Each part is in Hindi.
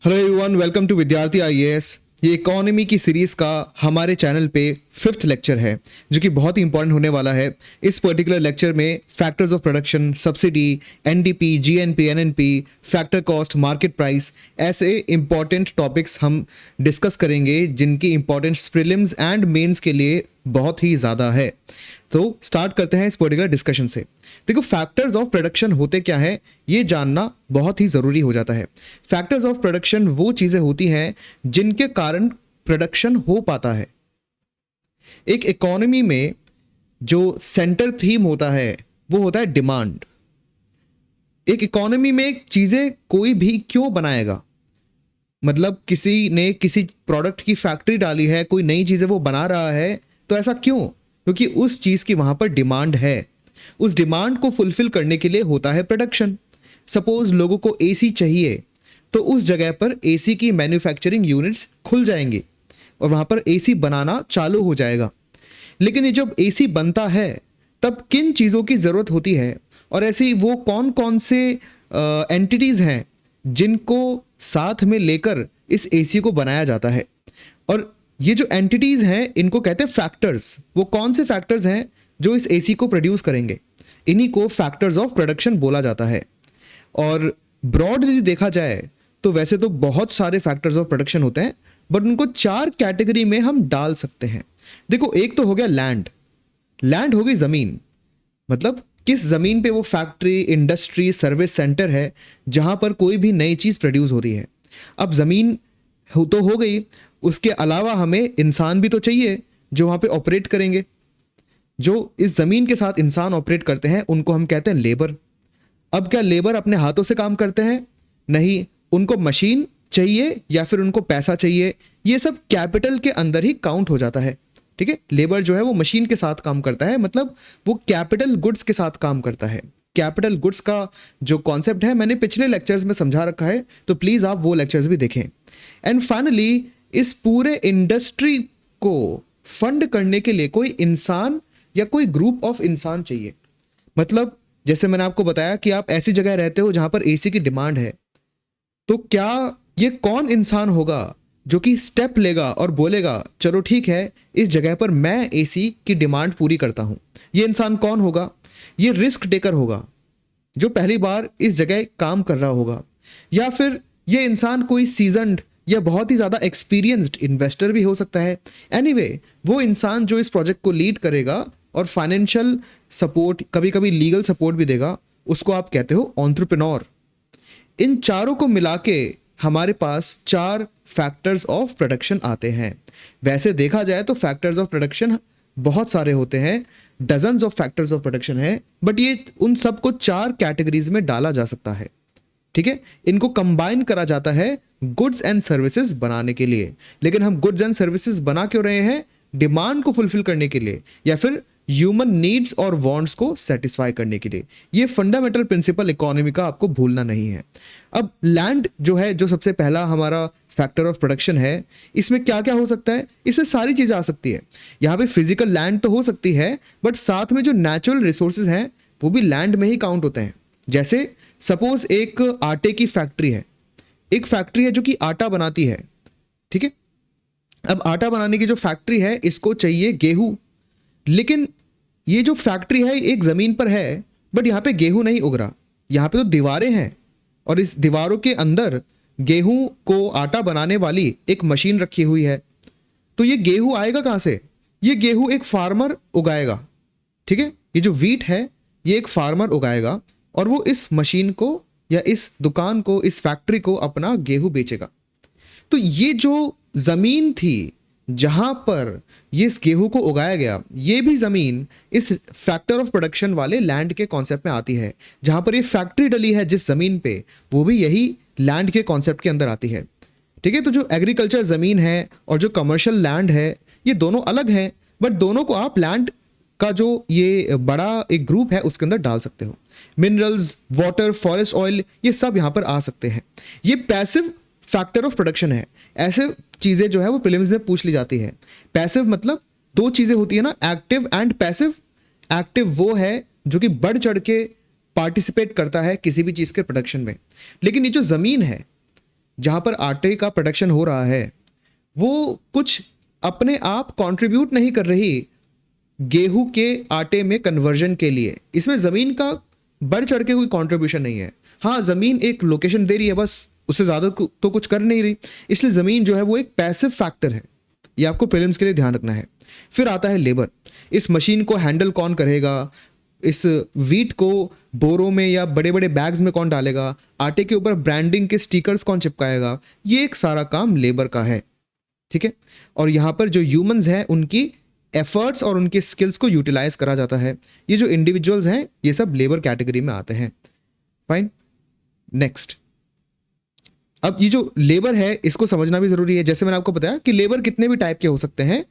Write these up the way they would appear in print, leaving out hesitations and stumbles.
हेलो एवरीवन, वेलकम टू विद्यार्थी आईएएस। ये इकोनॉमी की सीरीज़ का हमारे चैनल पे 5th लेक्चर है जो कि बहुत ही इंपॉर्टेंट होने वाला है। इस पर्टिकुलर लेक्चर में factors of production, subsidy, NDP, GNP, NNP, factor cost, market price, ऐसे इंपॉर्टेंट टॉपिक्स हम डिस्कस करेंगे जिनकी इंपॉर्टेंस प्रीलिम्स एंड मेंस के लिए बहुत ही ज़्यादा है। तो स्टार्ट करते हैं इस पर्टिकुलर डिस्कशन से। देखो, फैक्टर्स ऑफ प्रोडक्शन होते क्या है ये जानना बहुत ही ज़रूरी हो जाता है। फैक्टर्स ऑफ प्रोडक्शन वो चीज़ें होती हैं जिनके कारण प्रोडक्शन हो पाता है। एक इकोनॉमी में जो सेंटर थीम होता है वो होता है डिमांड। एक इकोनॉमी में चीज़ें कोई भी क्यों बनाएगा, मतलब किसी ने किसी प्रोडक्ट की फैक्ट्री डाली है, कोई नई चीज़ें वो बना रहा है, तो ऐसा क्यों? क्योंकि उस चीज़ की वहाँ पर डिमांड है। उस डिमांड को फुलफिल करने के लिए होता है प्रोडक्शन। सपोज लोगों को एसी चाहिए तो उस जगह पर एसी की मैन्युफैक्चरिंग यूनिट्स खुल जाएंगी और वहाँ पर एसी बनाना चालू हो जाएगा। लेकिन ये जब एसी बनता है तब किन चीज़ों की ज़रूरत होती है और ऐसी वो कौन कौन से एंटिटीज़ हैं जिनको साथ में लेकर इस एसी को बनाया जाता है। और ये जो एंटिटीज़ हैं इनको कहते हैं फैक्टर्स। वो कौन से फैक्टर्स हैं जो इस एसी को प्रोड्यूस करेंगे, इन्हीं को फैक्टर्स ऑफ प्रोडक्शन बोला जाता है। और ब्रॉडली देखा जाए तो वैसे तो बहुत सारे फैक्टर्स ऑफ प्रोडक्शन होते हैं, बट उनको 4 कैटेगरी में हम डाल सकते हैं। देखो, एक तो हो गया लैंड। लैंड हो गई ज़मीन, मतलब किस ज़मीन पे वो फैक्ट्री, इंडस्ट्री, सर्विस सेंटर है जहाँ पर कोई भी नई चीज़ प्रोड्यूस हो रही है। अब ज़मीन तो हो गई, उसके अलावा हमें इंसान भी तो चाहिए जो वहाँ पे ऑपरेट करेंगे। जो इस ज़मीन के साथ इंसान ऑपरेट करते हैं उनको हम कहते हैं लेबर। अब क्या लेबर अपने हाथों से काम करते हैं? नहीं, उनको मशीन चाहिए या फिर उनको पैसा चाहिए। ये सब कैपिटल के अंदर ही काउंट हो जाता है। ठीक है, लेबर जो है वो मशीन के साथ काम करता है, मतलब वो कैपिटल गुड्स के साथ काम करता है। कैपिटल गुड्स का जो कॉन्सेप्ट है मैंने पिछले लेक्चर्स में समझा रखा है, तो प्लीज़ आप वो लेक्चर्स भी देखें। एंड फाइनली इस पूरे इंडस्ट्री को फंड करने के लिए कोई इंसान या कोई ग्रुप ऑफ इंसान चाहिए। मतलब जैसे मैंने आपको बताया कि आप ऐसी जगह रहते हो जहां पर एसी की डिमांड है, तो क्या ये कौन इंसान होगा जो कि स्टेप लेगा और बोलेगा चलो ठीक है, इस जगह पर मैं एसी की डिमांड पूरी करता हूं। ये इंसान कौन होगा? ये रिस्क टेकर होगा जो पहली बार इस जगह काम कर रहा होगा, या फिर ये इंसान कोई सीजन्ड या बहुत ही ज़्यादा एक्सपीरियंस्ड इन्वेस्टर भी हो सकता है। एनीवे, वो इंसान जो इस प्रोजेक्ट को लीड करेगा और फाइनेंशियल सपोर्ट, कभी कभी लीगल सपोर्ट भी देगा, उसको आप कहते हो एंटरप्रेन्योर। इन चारों को मिला के हमारे पास 4 फैक्टर्स ऑफ प्रोडक्शन आते हैं। वैसे देखा जाए तो फैक्टर्स ऑफ प्रोडक्शन बहुत सारे होते हैं, dozens of factors of production है, बट ये उन सबको 4 कैटेगरीज में डाला जा सकता है। ठीक है, इनको कंबाइन करा जाता है गुड्स एंड सर्विसेज बनाने के लिए। लेकिन हम गुड्स एंड सर्विसेज बना क्यों रहे हैं? डिमांड को फुलफिल करने के लिए या फिर ह्यूमन नीड्स और वांट्स को सेटिस्फाई करने के लिए। ये फंडामेंटल प्रिंसिपल इकोनॉमी का आपको भूलना नहीं है। अब लैंड जो है, जो सबसे पहला हमारा फैक्टर ऑफ प्रोडक्शन है, इसमें क्या क्या हो सकता है? इसमें सारी चीज़ें आ सकती है। यहाँ पे फिजिकल लैंड तो हो सकती है, बट साथ में जो नेचुरल रिसोर्सेज हैं वो भी लैंड में ही काउंट होते हैं। जैसे सपोज एक आटे की फैक्ट्री है, एक फैक्ट्री है जो कि आटा बनाती है। ठीक है, अब आटा बनाने की जो फैक्ट्री है इसको चाहिए गेहूं, लेकिन ये जो फैक्ट्री है एक ज़मीन पर है, बट यहाँ पे गेहूं नहीं उग रहा। यहाँ पे तो दीवारें हैं और इस दीवारों के अंदर गेहूं को आटा बनाने वाली एक मशीन रखी हुई है। तो ये गेहूं आएगा कहाँ से? ये गेहूं एक फार्मर उगाएगा। ठीक है, ये जो व्हीट है ये एक फार्मर उगाएगा और वो इस मशीन को या इस दुकान को, इस फैक्ट्री को अपना गेहूं बेचेगा। तो ये जो ज़मीन थी जहां पर ये इस गेहूं को उगाया गया, ये भी ज़मीन इस फैक्टर ऑफ प्रोडक्शन वाले लैंड के कॉन्सेप्ट में आती है। जहां पर ये फैक्ट्री डली है जिस ज़मीन पे, वो भी यही लैंड के कॉन्सेप्ट के अंदर आती है। ठीक है, तो जो एग्रीकल्चर ज़मीन है और जो कमर्शियल लैंड है ये दोनों अलग हैं, बट दोनों को आप लैंड का जो ये बड़ा एक ग्रुप है उसके अंदर डाल सकते हो। मिनरल्स, वाटर, फॉरेस्ट ऑयल, ये सब यहाँ पर आ सकते हैं। ये पैसिव फैक्टर ऑफ प्रोडक्शन है। ऐसे चीज़ें जो है वो प्रीलिम्स में पूछ ली जाती है। पैसिव मतलब 2 चीज़ें होती है ना, एक्टिव एंड पैसिव। एक्टिव वो है जो कि बढ़ चढ़ के पार्टिसिपेट करता है किसी भी चीज़ के प्रोडक्शन में, लेकिन ये जो ज़मीन है जहाँ पर आटे का प्रोडक्शन हो रहा है वो कुछ अपने आप कंट्रीब्यूट नहीं कर रही गेहूं के आटे में कन्वर्जन के लिए। इसमें ज़मीन का बढ़ चढ़ के कोई कंट्रीब्यूशन नहीं है। हाँ, ज़मीन एक लोकेशन दे रही है बस, उससे ज़्यादा तो कुछ कर नहीं रही, इसलिए ज़मीन जो है वो एक पैसिव फैक्टर है। ये आपको प्रीलिम्स के लिए ध्यान रखना है। फिर आता है लेबर। इस मशीन को हैंडल कौन करेगा, इस वीट को बोरों में या बड़े बड़े बैग्स में कौन डालेगा, आटे के ऊपर ब्रांडिंग के स्टिकर्स कौन चिपकाएगा, ये एक सारा काम लेबर का है। ठीक है, और यहाँ पर जो ह्यूमंस हैं उनकी एफर्ट्स और उनके स्किल्स को यूटिलाइज करा जाता है। ये जो इंडिविजुअल्स हैं ये सब लेबर कैटेगरी में आते हैं। Fine, next. अब ये जो लेबर है इसको समझना भी जरूरी है। जैसे मैंने आपको बताया कि लेबर कितने भी टाइप के हो सकते हैं,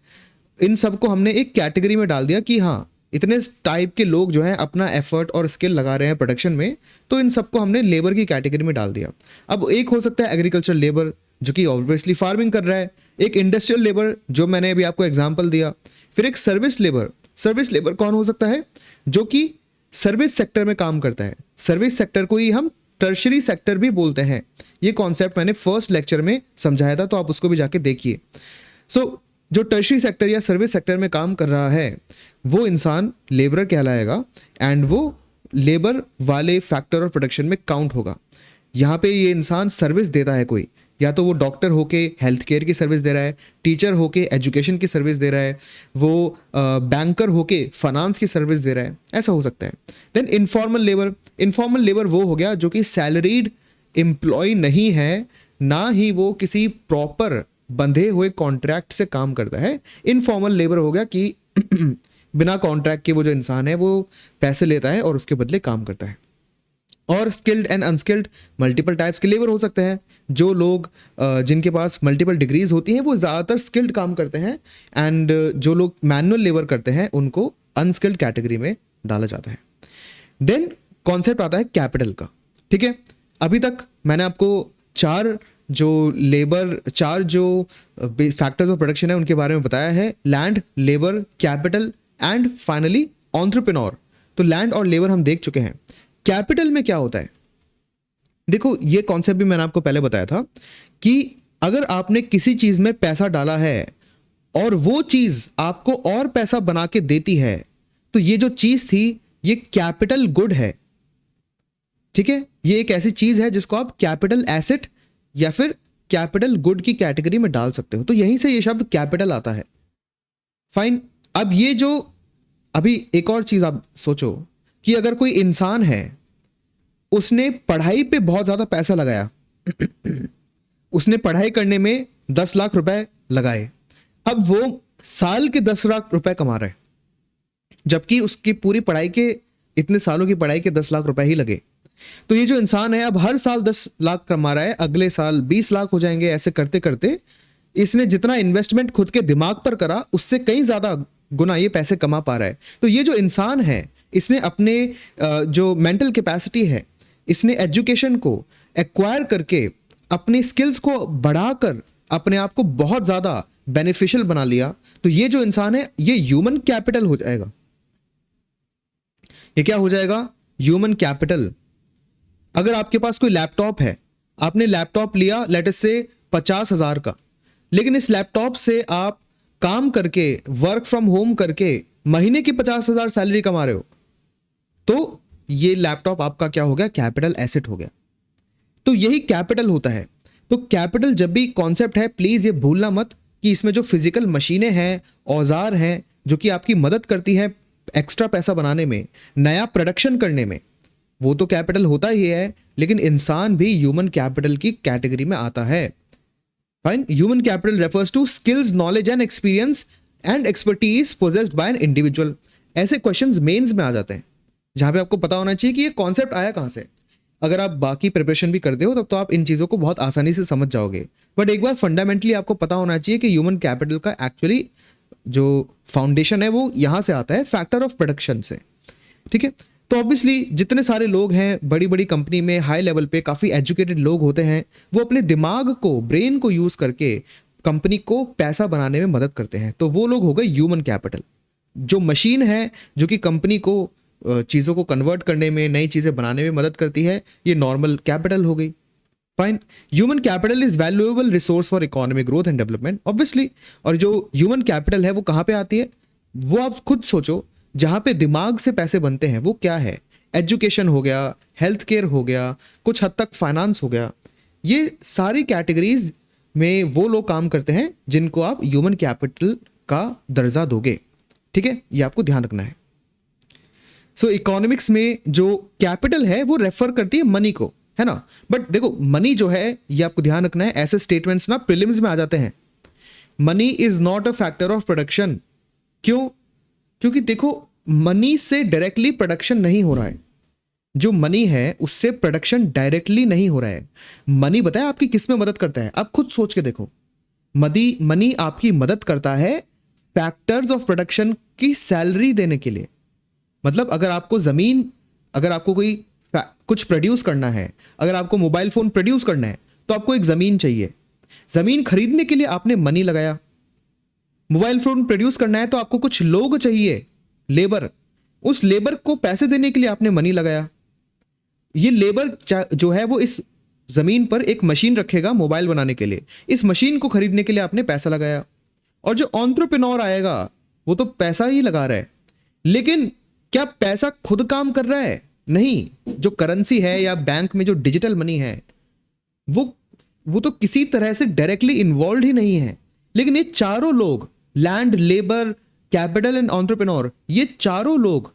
इन सबको हमने एक कैटेगरी में डाल दिया कि हाँ, इतने टाइप के लोग जो हैं अपना एफर्ट और स्किल लगा रहे हैं प्रोडक्शन में, तो इन सबको हमने लेबर की कैटेगरी में डाल दिया। अब एक हो सकता है एग्रीकल्चर लेबर जो कि ऑब्वियसली फार्मिंग कर रहा है, एक इंडस्ट्रियल लेबर जो मैंने अभी आपको एग्जांपल दिया, फिर एक सर्विस लेबर। सर्विस लेबर कौन हो सकता है, जो कि सर्विस सेक्टर में काम करता है। सर्विस सेक्टर को ही हम टर्शरी सेक्टर भी बोलते हैं। ये कॉन्सेप्ट मैंने फर्स्ट लेक्चर में समझाया था, तो आप उसको भी जाके देखिए। सो जो टर्शरी सेक्टर या सर्विस सेक्टर में काम कर रहा है वो इंसान लेबरर कहलाएगा, एंड वो लेबर वाले फैक्टर और प्रोडक्शन में काउंट होगा। यहाँ पे ये इंसान सर्विस देता है कोई, या तो वो डॉक्टर होके हेल्थ केयर की सर्विस दे रहा है, टीचर होके एजुकेशन की सर्विस दे रहा है, वो बैंकर होके फाइनेंस की सर्विस दे रहा है, ऐसा हो सकता है। Then informal labour. Informal labour वो हो गया जो कि सैलरीड एम्प्लॉय नहीं है, ना ही वो किसी प्रॉपर बंधे हुए कॉन्ट्रैक्ट से काम करता है। इनफॉर्मल लेबर हो गया कि बिना कॉन्ट्रैक्ट के वो जो इंसान है वो पैसे लेता है और उसके बदले काम करता है। और skilled and unskilled multiple types के लेबर हो सकते हैं। जो लोग जिनके पास मल्टीपल डिग्रीज होती हैं वो ज़्यादातर स्किल्ड काम करते हैं, एंड जो लोग मैनुअल लेबर करते हैं उनको अनस्किल्ड कैटेगरी में डाला जाता है। देन कॉन्सेप्ट आता है कैपिटल का। ठीक है, अभी तक मैंने आपको चार जो फैक्टर्स ऑफ प्रोडक्शन है उनके बारे में बताया है: land, labour, capital and finally entrepreneur. तो लैंड और लेबर हम देख चुके हैं। कैपिटल में क्या होता है, देखो ये कॉन्सेप्ट भी मैंने आपको पहले बताया था कि अगर आपने किसी चीज में पैसा डाला है और वो चीज आपको और पैसा बना के देती है, तो ये जो चीज थी ये कैपिटल गुड है। ठीक है, ये एक ऐसी चीज है जिसको आप कैपिटल एसेट या फिर कैपिटल गुड की कैटेगरी में डाल सकते हो। तो यहीं से ये शब्द कैपिटल आता है। फाइन, अब ये जो अभी एक और चीज आप सोचो कि अगर कोई इंसान है, उसने पढ़ाई पे बहुत ज्यादा पैसा लगाया उसने पढ़ाई करने में 10 लाख रुपए लगाए, अब वो साल के 10 लाख रुपए कमा रहा है, जबकि उसकी पूरी पढ़ाई के इतने सालों की पढ़ाई के 10 लाख रुपए ही लगे। तो ये जो इंसान है अब हर साल 10 लाख कमा रहा है, अगले साल 20 लाख हो जाएंगे। ऐसे करते करते इसने जितना इन्वेस्टमेंट खुद के दिमाग पर करा उससे कहीं ज्यादा गुना ये पैसे कमा पा रहा है। तो ये जो इंसान है इसने अपने जो मेंटल कैपेसिटी है, इसने एजुकेशन को एक्वायर करके अपनी स्किल्स को बढ़ाकर अपने आप को बहुत ज्यादा बेनिफिशियल बना लिया। तो ये जो इंसान है ये ह्यूमन कैपिटल हो जाएगा। ये क्या हो जाएगा? Human capital. अगर आपके पास कोई लैपटॉप है, आपने लैपटॉप लिया लेट अस से 50,000 का, लेकिन इस लैपटॉप से आप काम करके वर्क फ्रॉम होम करके महीने की 50,000 सैलरी कमा रहे हो, तो ये लैपटॉप आपका क्या हो गया? कैपिटल एसेट हो गया। तो यही कैपिटल होता है। तो कैपिटल जब भी कॉन्सेप्ट है, प्लीज ये भूलना मत कि इसमें जो फिजिकल मशीनें हैं, औजार हैं जो कि आपकी मदद करती है एक्स्ट्रा पैसा बनाने में, नया प्रोडक्शन करने में, वो तो कैपिटल होता ही है, लेकिन इंसान भी ह्यूमन कैपिटल की कैटेगरी में आता है। Fine, human capital refers to skills, knowledge and experience and expertise possessed by an individual. ऐसे क्वेश्चंस मेंस में आ जाते हैं जहां पे आपको पता होना चाहिए कि ये कॉन्सेप्ट आया कहां से। अगर आप बाकी प्रिपरेशन भी करते हो तब तो आप इन चीजों को बहुत आसानी से समझ जाओगे, बट एक बार फंडामेंटली आपको पता होना चाहिए कि ह्यूमन कैपिटल का एक्चुअली जो फाउंडेशन है वो यहां से आता है, फैक्टर ऑफ प्रोडक्शन से। ठीक है, तो ऑब्वियसली जितने सारे लोग हैं बड़ी बड़ी कंपनी में, हाई लेवल पे काफ़ी एजुकेटेड लोग होते हैं, वो अपने दिमाग को, ब्रेन को यूज़ करके कंपनी को पैसा बनाने में मदद करते हैं। तो वो लोग हो गए ह्यूमन कैपिटल। जो मशीन है जो कि कंपनी को चीज़ों को कन्वर्ट करने में, नई चीज़ें बनाने में मदद करती है, ये नॉर्मल कैपिटल हो गई। Fine. Human capital is valuable resource for economic growth and development obviously. और जो ह्यूमन कैपिटल है वो कहाँ पे आती है, वो आप खुद सोचो। जहाँ पे दिमाग से पैसे बनते हैं वो क्या है, एजुकेशन हो गया, हेल्थ केयर हो गया, कुछ हद तक फाइनेंस हो गया। ये सारी कैटेगरीज में वो लोग काम करते हैं जिनको आप ह्यूमन कैपिटल का दर्जा दोगे। ठीक है, ये आपको ध्यान रखना है। सो इकोनॉमिक्स में जो कैपिटल है वो रेफर करती है मनी को, है ना। बट देखो मनी जो है ये आपको ध्यान रखना है, ऐसे स्टेटमेंट्स ना प्रीलिम्स में आ जाते हैं। Money is not a factor of production. क्यों? क्योंकि देखो मनी से डायरेक्टली प्रोडक्शन नहीं हो रहा है। जो मनी है उससे प्रोडक्शन डायरेक्टली नहीं हो रहा है। मनी बताया आपकी किस में मदद करता है, आप खुद सोच के देखो। मनी आपकी मदद करता है फैक्टर्स ऑफ प्रोडक्शन की सैलरी देने के लिए। मतलब अगर आपको कोई कुछ प्रोड्यूस करना है, अगर आपको मोबाइल फोन प्रोड्यूस करना है तो आपको एक जमीन चाहिए। जमीन खरीदने के लिए आपने मनी लगाया। मोबाइल फोन प्रोड्यूस करना है तो आपको कुछ लोग चाहिए, लेबर। उस लेबर को पैसे देने के लिए आपने मनी लगाया। ये लेबर जो है वो इस जमीन पर एक मशीन रखेगा मोबाइल बनाने के लिए, इस मशीन को खरीदने के लिए आपने पैसा लगाया। और जो एंटरप्रेन्योर आएगा वो तो पैसा ही लगा रहा है, लेकिन क्या पैसा खुद काम कर रहा है? नहीं। जो करेंसी है या बैंक में जो डिजिटल मनी है वो तो किसी तरह से डायरेक्टली इन्वॉल्व ही नहीं है। लेकिन ये चारों लोग, land, labour, capital and entrepreneur, ये चारों लोग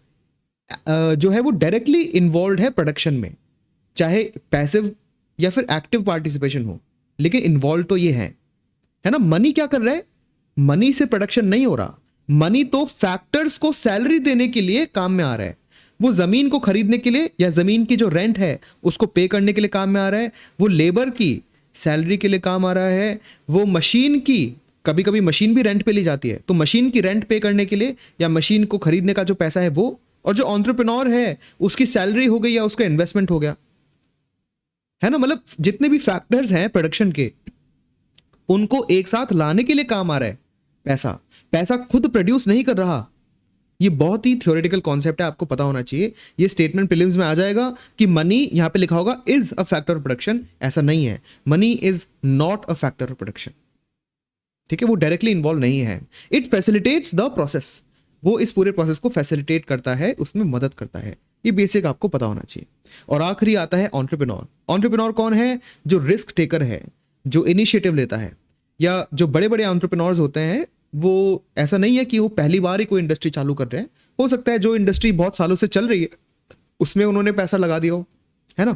जो है वो डायरेक्टली इन्वॉल्व है प्रोडक्शन में, चाहे पैसिव या फिर एक्टिव पार्टिसिपेशन हो, लेकिन इन्वॉल्व तो ये है ना। मनी क्या कर रहा है? मनी से प्रोडक्शन नहीं हो रहा। मनी तो फैक्टर्स को सैलरी देने के लिए काम में आ रहा है। वो जमीन को खरीदने के लिए या जमीन की जो रेंट है उसको पे करने के लिए काम में आ रहा है। वो लेबर की सैलरी के लिए काम आ रहा है। वो मशीन की, कभी कभी मशीन भी रेंट पे ली जाती है, तो मशीन की रेंट पे करने के लिए या मशीन को खरीदने का जो पैसा है वो। और जो एंटरप्रेन्योर है उसकी सैलरी हो गई या उसका इन्वेस्टमेंट हो गया, है ना। मतलब जितने भी फैक्टर्स हैं प्रोडक्शन के, उनको एक साथ लाने के लिए काम आ रहा है पैसा खुद प्रोड्यूस नहीं कर रहा। ये बहुत ही थ्योरेटिकल कॉन्सेप्ट है, आपको पता होना चाहिए। ये स्टेटमेंट प्रीलिम्स में आ जाएगा कि मनी यहां पे लिखा होगा is a factor of production, ऐसा नहीं है। Money is not a factor of production. ठीक है, वो डायरेक्टली इन्वॉल्व नहीं है। इट फैसिलिटेट्स द प्रोसेस, वो इस पूरे प्रोसेस को फैसिलिटेट करता है, उसमें मदद करता है। ये बेसिक आपको पता होना चाहिए। और आखिरी आता है एंटरप्रेन्योर। एंटरप्रेन्योर कौन है? जो रिस्क टेकर है, जो इनिशिएटिव लेता है। या जो बड़े बड़े एंटरप्रेन्योर्स होते हैं वो ऐसा नहीं है कि वो पहली बार ही कोई इंडस्ट्री चालू कर रहे हैं। हो सकता है जो इंडस्ट्री बहुत सालों से चल रही है उसमें उन्होंने पैसा लगा दिया हो, है ना।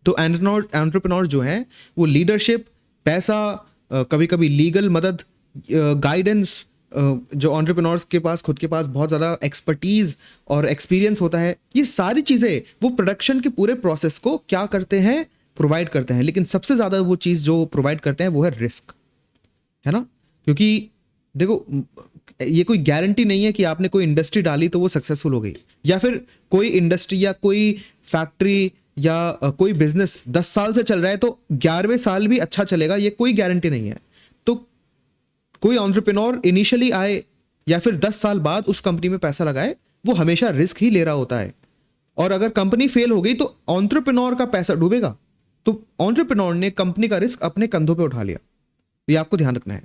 तो एंटरप्रेन्योर जो हैं वो लीडरशिप, पैसा, कभी कभी लीगल मदद, गाइडेंस, जो एंटरप्रेन्योर्स के पास खुद के पास बहुत ज़्यादा एक्सपर्टीज और एक्सपीरियंस होता है, ये सारी चीज़ें वो प्रोडक्शन के पूरे प्रोसेस को क्या करते हैं? प्रोवाइड करते हैं। लेकिन सबसे ज़्यादा वो चीज़ जो प्रोवाइड करते हैं वो है रिस्क, है ना। क्योंकि देखो ये कोई गारंटी नहीं है कि आपने कोई इंडस्ट्री डाली तो वो सक्सेसफुल हो गई, या फिर कोई इंडस्ट्री या कोई फैक्ट्री या कोई बिजनेस 10 साल से चल रहा है तो 11वें साल भी अच्छा चलेगा, ये कोई गारंटी नहीं है। तो कोई एंटरप्रेन्योर इनिशियली आए या फिर 10 साल बाद उस कंपनी में पैसा लगाए, वो हमेशा रिस्क ही ले रहा होता है। और अगर कंपनी फेल हो गई तो एंटरप्रेन्योर का पैसा डूबेगा। तो एंटरप्रेन्योर ने कंपनी का रिस्क अपने कंधों पे उठा लिया, ये आपको ध्यान रखना है।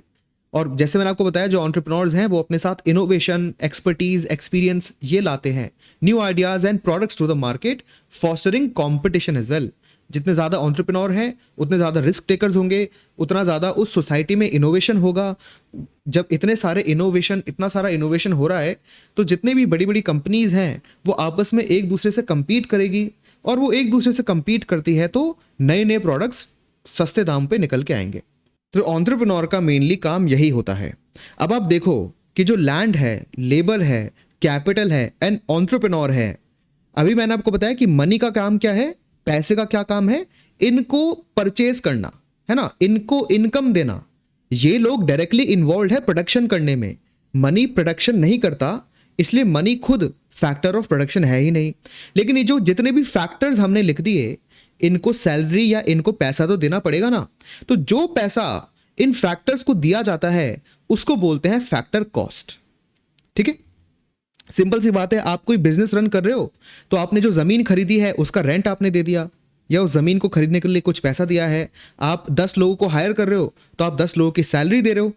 और जैसे मैंने आपको बताया, जो एंटरप्रेन्योर्स हैं वो अपने साथ इनोवेशन, एक्सपर्टीज, एक्सपीरियंस ये लाते हैं, new ideas and products to the market, fostering competition as well. जितने ज़्यादा एंटरप्रेन्योर हैं उतने ज़्यादा रिस्क टेकर्स होंगे, उतना ज़्यादा उस सोसाइटी में इनोवेशन होगा। जब इतना सारा इनोवेशन हो रहा है तो जितने भी बड़ी बड़ी कंपनीज हैं वो आपस में एक दूसरे से compete करेगी, और वो एक दूसरे से compete करती है तो नए नए प्रोडक्ट्स सस्ते दाम पे निकल के आएंगे। तो एंटरप्रेन्योर का मेनली काम यही होता है। अब आप देखो कि जो लैंड है, लेबर है, कैपिटल है एंड एंटरप्रेन्योर है, अभी मैंने आपको बताया कि मनी का काम क्या है, पैसे का क्या काम है, इनको परचेज करना, है ना, इनको इनकम देना। ये लोग डायरेक्टली इन्वॉल्व है प्रोडक्शन करने में। मनी प्रोडक्शन नहीं करता, इसलिए मनी खुद फैक्टर ऑफ प्रोडक्शन है ही नहीं। लेकिन ये जो जितने भी फैक्टर्स हमने लिख दिए, इनको सैलरी या इनको पैसा तो देना पड़ेगा ना। तो जो पैसा इन फैक्टर्स को दिया जाता है उसको बोलते हैं फैक्टर कॉस्ट। ठीक है, सिंपल सी बात है। आप कोई बिजनेस रन कर रहे हो तो आपने जो जमीन खरीदी है उसका रेंट आपने दे दिया, या उस ज़मीन को खरीदने के लिए कुछ पैसा दिया है, आप 10 लोगों को हायर कर रहे हो तो आप 10 लोगों की सैलरी दे रहे हो,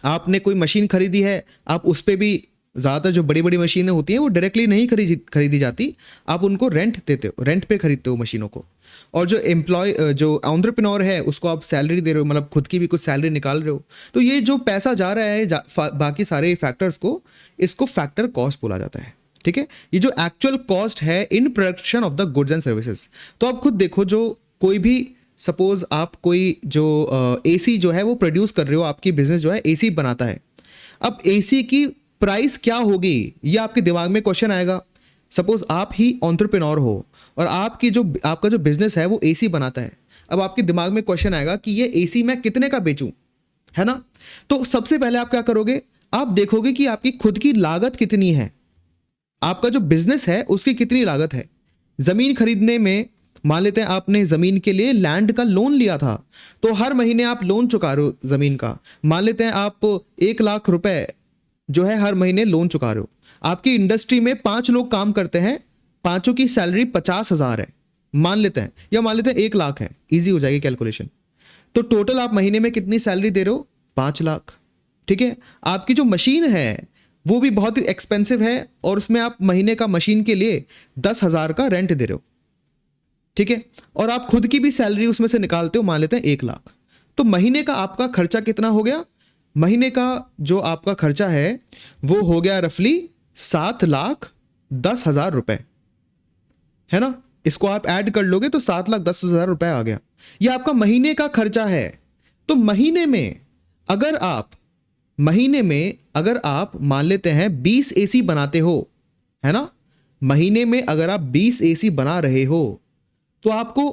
आपने कोई मशीन खरीदी है, आप उस पे भी, ज़्यादातर जो बड़ी बड़ी मशीनें होती हैं वो डायरेक्टली नहीं खरीदी जाती, आप उनको रेंट देते हो, रेंट पे खरीदते हो मशीनों को। और जो जो एंटरप्रेन्योर है उसको आप सैलरी दे रहे हो, मतलब खुद की भी कुछ सैलरी निकाल रहे हो। तो ये जो पैसा जा रहा है बाकी सारे फैक्टर्स को, इसको फैक्टर कॉस्ट बोला जाता है। ठीक है, ये जो एक्चुअल कॉस्ट है in production of the goods and services. तो आप खुद देखो, जो कोई भी, सपोज आप कोई जो एसी जो है वो प्रोड्यूस कर रहे हो, आपकी बिजनेस जो है एसी बनाता है, अब एसी की प्राइस क्या होगी ये आपके दिमाग में क्वेश्चन आएगा। सपोज आप ही एंटरप्रेन्योर हो और आपका जो बिजनेस है वो एसी बनाता है, अब आपके दिमाग में क्वेश्चन आएगा कि ये एसी मैं कितने का बेचूं, है ना। तो सबसे पहले आप क्या करोगे, आप देखोगे कि आपकी खुद की लागत कितनी है, आपका जो बिजनेस है उसकी कितनी लागत है। जमीन खरीदने में, मान लेते हैं आपने जमीन के लिए लैंड का लोन लिया था, तो हर महीने आप लोन चुका रहे हो जमीन का, मान लेते हैं आप 1 लाख रुपए जो है हर महीने लोन चुका रहे हो। आपकी इंडस्ट्री में 5 लोग काम करते हैं, पांचों की सैलरी 50,000 है मान लेते हैं, या मान लेते हैं 1 लाख है, इजी हो जाएगी कैलकुलेशन। तो टोटल आप महीने में कितनी सैलरी दे रहे हो, 5 लाख। ठीक है, आपकी जो मशीन है वो भी बहुत ही एक्सपेंसिव है और उसमें आप महीने का मशीन के लिए 10,000 का रेंट दे रहे हो। ठीक है, और आप खुद की भी सैलरी उसमें से निकालते हो, मान लेते हैं 1 लाख। तो महीने का आपका खर्चा कितना हो गया, महीने का जो आपका खर्चा है वो हो गया रफली 7,10,000 रुपए, है ना। इसको आप ऐड कर लोगे तो 7,10,000 रुपए आ गया, ये आपका महीने का खर्चा है। तो महीने में अगर आप मान लेते हैं 20 एसी बनाते हो, है ना, महीने में अगर आप 20 एसी बना रहे हो तो आपको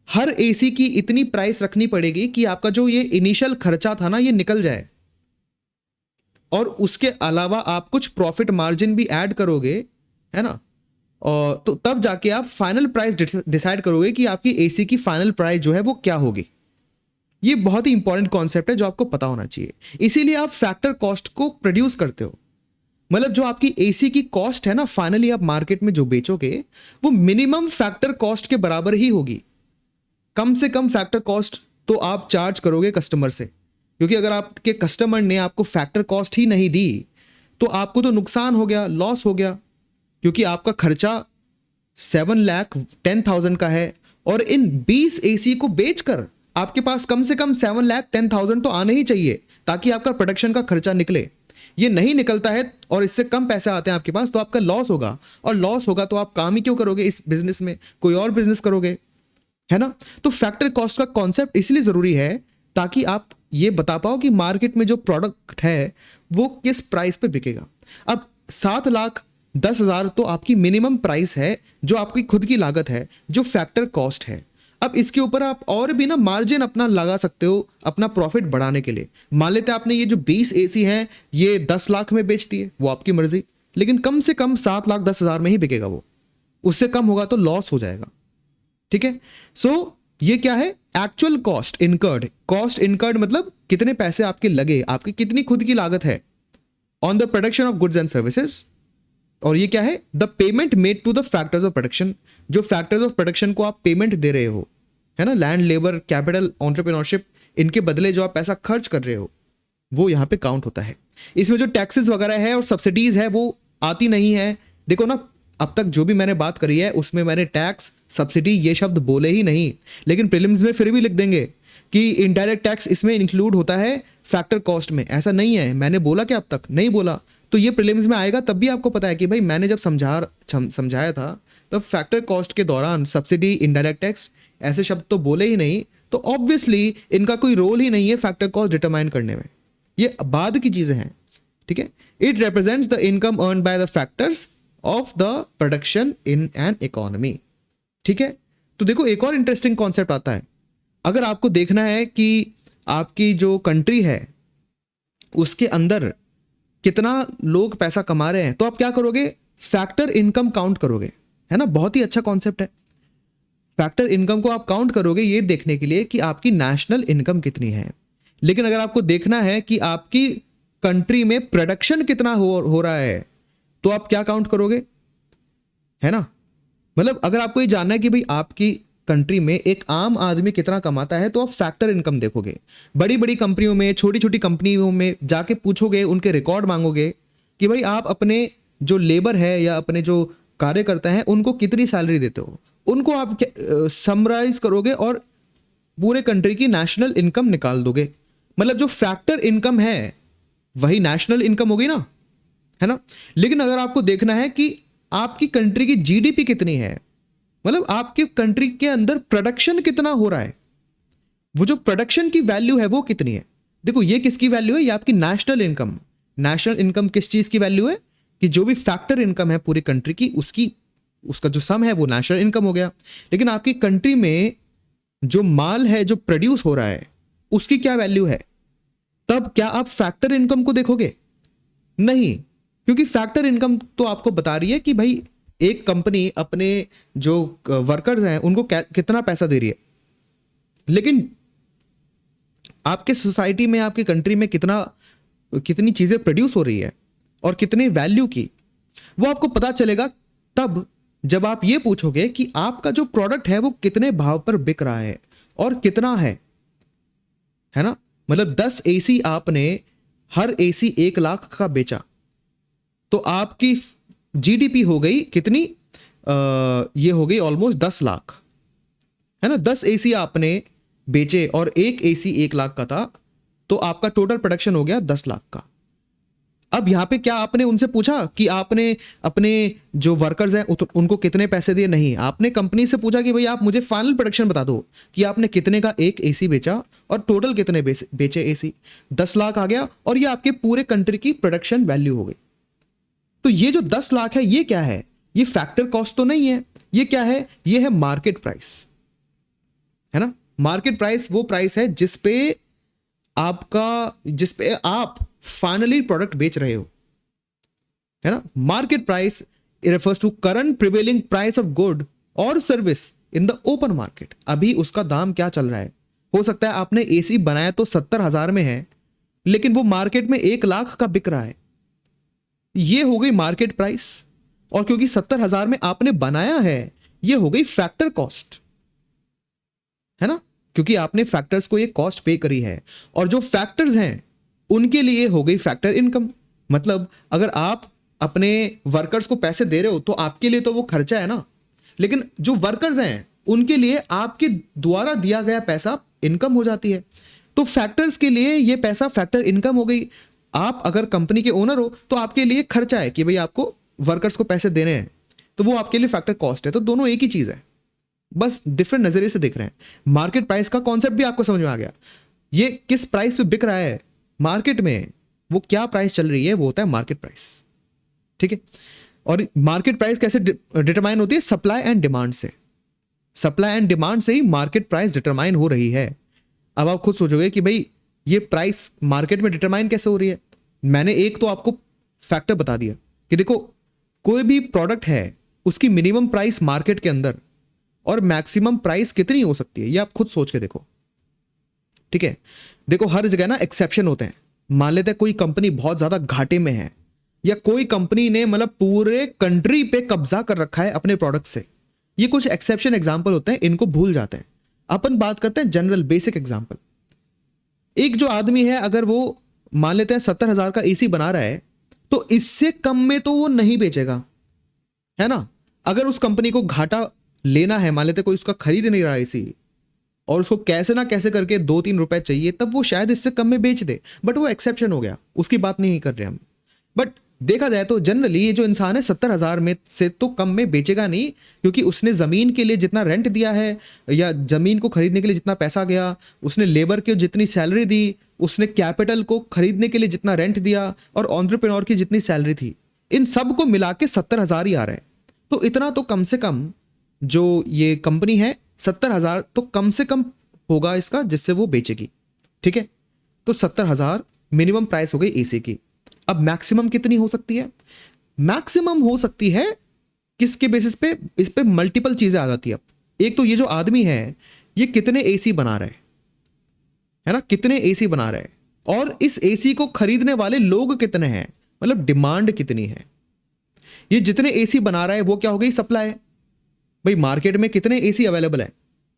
हर एसी की इतनी प्राइस रखनी पड़ेगी कि आपका जो ये इनिशियल खर्चा था ना ये निकल जाए, और उसके अलावा आप कुछ प्रॉफिट मार्जिन भी ऐड करोगे, है ना। और तो तब जाके आप फाइनल प्राइस डिसाइड करोगे कि आपकी एसी की फाइनल प्राइस जो है वो क्या होगी। ये बहुत ही इंपॉर्टेंट कॉन्सेप्ट है जो आपको पता होना चाहिए, इसीलिए आप फैक्टर कॉस्ट को प्रोड्यूस करते हो। मतलब जो आपकी एसी की कॉस्ट है ना, फाइनली आप मार्केट में जो बेचोगे वो मिनिमम फैक्टर कॉस्ट के बराबर ही होगी। कम से कम फैक्टर कॉस्ट तो आप चार्ज करोगे कस्टमर से, क्योंकि अगर आपके कस्टमर ने आपको फैक्टर कॉस्ट ही नहीं दी तो आपको तो नुकसान हो गया, लॉस हो गया, क्योंकि आपका खर्चा 7,10,000 का है और इन 20 एसी को बेचकर आपके पास कम से कम 7,10,000 तो आने ही चाहिए ताकि आपका प्रोडक्शन का खर्चा निकले। ये नहीं निकलता है और इससे कम पैसे आते हैं आपके पास, तो आपका लॉस होगा, और लॉस होगा तो आप काम ही क्यों करोगे इस बिजनेस में, कोई और बिजनेस करोगे, है ना। तो फैक्टर कॉस्ट का कॉन्सेप्ट इसलिए जरूरी है ताकि आप ये बता पाओ कि मार्केट में जो प्रोडक्ट है वो किस प्राइस पे बिकेगा। अब 7,10,000 तो आपकी मिनिमम प्राइस है, जो आपकी खुद की लागत है, जो फैक्टर कॉस्ट है। अब इसके ऊपर आप और भी ना मार्जिन अपना लगा सकते हो अपना प्रॉफिट बढ़ाने के लिए। मान लेते हैं आपने ये जो 20 एसी हैं ये 10 लाख में बेच दिए, वो आपकी मर्जी, लेकिन कम से कम 7,10,000 में ही बिकेगा वो, उससे कम होगा तो लॉस हो जाएगा। ठीक है, सो ये क्या है, एक्चुअल कॉस्ट इनकर्ड मतलब कितने पैसे आपके लगे, आपकी कितनी खुद की लागत है on the production of goods and services. और ये क्या है, the payment made to the factors of production, जो फैक्टर्स ऑफ प्रोडक्शन को आप पेमेंट दे रहे हो, है ना, लैंड, लेबर, कैपिटल, एंटरप्रेन्योरशिप, इनके बदले जो आप पैसा खर्च कर रहे हो वो यहाँ पे काउंट होता है। इसमें जो टैक्सेस वगैरह है और सब्सिडीज है वो आती नहीं है। देखो ना, अब तक जो भी मैंने बात करी है उसमें मैंने टैक्स, सब्सिडी ये शब्द बोले ही नहीं, लेकिन प्रीलिम्स में फिर भी लिख देंगे कि इनडायरेक्ट टैक्स इसमें इंक्लूड होता है फैक्टर कॉस्ट में। ऐसा नहीं है, मैंने बोला क्या, अब तक नहीं बोला, तो ये प्रीलिम्स में आएगा तब भी आपको पता है कि भाई मैंने जब समझाया था तब फैक्टर कॉस्ट के दौरान सब्सिडी, इनडायरेक्ट टैक्स ऐसे शब्द तो बोले ही नहीं, तो ऑब्वियसली इनका कोई रोल ही नहीं है फैक्टर कॉस्ट डिटरमाइन करने में, ये बाद की चीजें हैं। ठीक है, it represents the income earn by the factors of the production in an economy. ठीक है, तो देखो एक और इंटरेस्टिंग कॉन्सेप्ट आता है। अगर आपको देखना है कि आपकी जो कंट्री है उसके अंदर कितना लोग पैसा कमा रहे हैं, तो आप क्या करोगे, फैक्टर इनकम काउंट करोगे, है ना। बहुत ही अच्छा कॉन्सेप्ट है, फैक्टर इनकम को आप काउंट करोगे ये देखने के लिए कि आपकी नेशनल इनकम कितनी है। लेकिन अगर आपको देखना है कि आपकी कंट्री में प्रोडक्शन कितना हो रहा है तो आप क्या काउंट करोगे, है ना। मतलब अगर आपको ये जानना है कि भाई आपकी कंट्री में एक आम आदमी कितना कमाता है तो आप फैक्टर इनकम देखोगे। बड़ी बड़ी कंपनियों में, छोटी छोटी कंपनियों में जाके पूछोगे, उनके रिकॉर्ड मांगोगे कि भाई आप अपने जो लेबर है या अपने जो कार्यकर्ता हैं उनको कितनी सैलरी देते हो, उनको आप समराइज करोगे और पूरे कंट्री की नेशनल इनकम निकाल दोगे। मतलब जो फैक्टर इनकम है वही नेशनल इनकम होगी ना, है ना। लेकिन अगर आपको देखना है कि आपकी कंट्री की जीडीपी कितनी है, मतलब आपके कंट्री के अंदर प्रोडक्शन कितना हो रहा है, वो जो प्रोडक्शन की वैल्यू है वो कितनी है। देखो ये किसकी वैल्यू है, ये आपकी नेशनल इनकम। नेशनल इनकम किस चीज की वैल्यू है कि जो भी फैक्टर इनकम है पूरी कंट्री की, उसका जो सम है वो नेशनल इनकम हो गया। लेकिन आपकी कंट्री में जो माल है जो प्रोड्यूस हो रहा है उसकी क्या वैल्यू है, तब क्या आप फैक्टर इनकम को देखोगे? नहीं, क्योंकि फैक्टर इनकम तो आपको बता रही है कि भाई एक कंपनी अपने जो वर्कर्स हैं उनको कितना पैसा दे रही है। लेकिन आपके सोसाइटी में, आपकी कंट्री में कितनी चीजें प्रोड्यूस हो रही है और कितने वैल्यू की, वो आपको पता चलेगा तब जब आप ये पूछोगे कि आपका जो प्रोडक्ट है वो कितने भाव पर बिक रहा है और कितना है ना। मतलब 10 एसी आपने हर एसी 1 लाख का बेचा तो आपकी जीडीपी हो गई कितनी, ये हो गई ऑलमोस्ट 10 लाख, है ना। 10 एसी आपने बेचे और एक एसी 1 लाख का था तो आपका टोटल प्रोडक्शन हो गया 10 लाख का। अब यहां पे क्या आपने उनसे पूछा कि आपने अपने जो वर्कर्स हैं उनको कितने पैसे दिए? नहीं, आपने कंपनी से पूछा कि भाई आप मुझे फाइनल प्रोडक्शन बता दो कि आपने कितने का एक एसी बेचा और टोटल कितने बेचे एसी। 10 लाख आ गया और ये आपके पूरे कंट्री की प्रोडक्शन वैल्यू हो गई। तो ये जो 10 लाख है ये क्या है? ये फैक्टर कॉस्ट तो नहीं है, ये क्या है? ये है मार्केट प्राइस, है ना। मार्केट प्राइस वो प्राइस है जिसपे आप फाइनली प्रोडक्ट बेच रहे हो, है ना। Market price refers to current prevailing price of good और service in the open market. अभी उसका दाम क्या चल रहा है। हो सकता है आपने एसी बनाया तो 70,000 में है लेकिन वो मार्केट में 1 लाख का बिक रहा है, ये हो गई मार्केट प्राइस। और क्योंकि 70,000 में आपने बनाया है ये हो गई फैक्टर कॉस्ट, है ना, क्योंकि आपने फैक्टर्स को ये कॉस्ट पे करी है। और जो फैक्टर्स हैं उनके लिए हो गई फैक्टर इनकम। मतलब अगर आप अपने वर्कर्स को पैसे दे रहे हो तो आपके लिए तो वो खर्चा है ना, लेकिन जो वर्कर्स हैं उनके लिए आपके द्वारा दिया गया पैसा इनकम हो जाती है। तो फैक्टर्स के लिए ये पैसा फैक्टर इनकम हो गई। आप अगर कंपनी के ओनर हो तो आपके लिए खर्चा है कि भाई आपको वर्कर्स को पैसे देने हैं, तो वो आपके लिए फैक्टर कॉस्ट है। तो दोनों एक ही चीज है, बस डिफरेंट नजरिए से दिख रहे हैं। मार्केट प्राइस का कॉन्सेप्ट भी आपको समझ में आ गया। ये किस प्राइस पे बिक रहा है मार्केट में, वो क्या प्राइस चल रही है, वो होता है मार्केट प्राइस, ठीक है। और मार्केट प्राइस कैसे डिटरमाइन होती है? सप्लाई एंड डिमांड से। सप्लाई एंड डिमांड से ही मार्केट प्राइस डिटरमाइन हो रही है। अब आप खुद सोचोगे कि भाई ये प्राइस मार्केट में डिटरमाइन कैसे हो रही है। मैंने एक तो आपको फैक्टर बता दिया कि देखो कोई भी प्रोडक्ट है उसकी मिनिमम प्राइस मार्केट के अंदर और मैक्सिमम प्राइस कितनी हो सकती है, ये आप खुद सोच के देखो, ठीक है। देखो हर जगह ना एक्सेप्शन होते हैं। मान लेते हैं कोई कंपनी बहुत ज्यादा घाटे में है या कोई कंपनी ने मतलब पूरे कंट्री पे कब्जा कर रखा है अपने प्रोडक्ट से, ये कुछ एक्सेप्शन एग्जांपल होते हैं, इनको भूल जाते हैं। अपन बात करते हैं जनरल बेसिक एग्जांपल। एक जो आदमी है अगर वो मान लेते हैं 70,000 का एसी बना रहा है तो इससे कम में तो वो नहीं बेचेगा, है ना। अगर उस कंपनी को घाटा लेना है, मान लेते कोई उसका खरीद नहीं रहा एसी और उसको कैसे ना कैसे करके 2-3 रुपए चाहिए, तब वो शायद इससे कम में बेच दे, बट वो एक्सेप्शन हो गया, उसकी बात नहीं कर रहे हम। बट देखा जाए तो जनरली ये जो इंसान है 70,000 में से तो कम में बेचेगा नहीं, क्योंकि उसने जमीन के लिए जितना रेंट दिया है या जमीन को खरीदने के लिए जितना पैसा गया, उसने लेबर की जितनी सैलरी दी, उसने कैपिटल को खरीदने के लिए जितना रेंट दिया और एंटरप्रेन्योर की जितनी सैलरी थी, इन सब को मिला के 70,000 ही आ रहा है। तो इतना तो कम से कम जो ये कंपनी है 70,000 तो कम से कम होगा इसका जिससे वो बेचेगी, ठीक है। तो 70,000 मिनिमम प्राइस हो गई एसी की। अब मैक्सिमम कितनी हो सकती है? मैक्सिमम हो सकती है किसके बेसिस पे? इस पे मल्टीपल चीजें आ जाती है। एक तो ये जो आदमी है ये कितने एसी बना रहा है ना, कितने एसी बना रहा है, और इस एसी को खरीदने वाले लोग कितने हैं, मतलब डिमांड कितनी है। ये जितने एसी बना रहा है वो क्या हो गई? सप्लाई। भाई मार्केट में कितने एसी अवेलेबल है,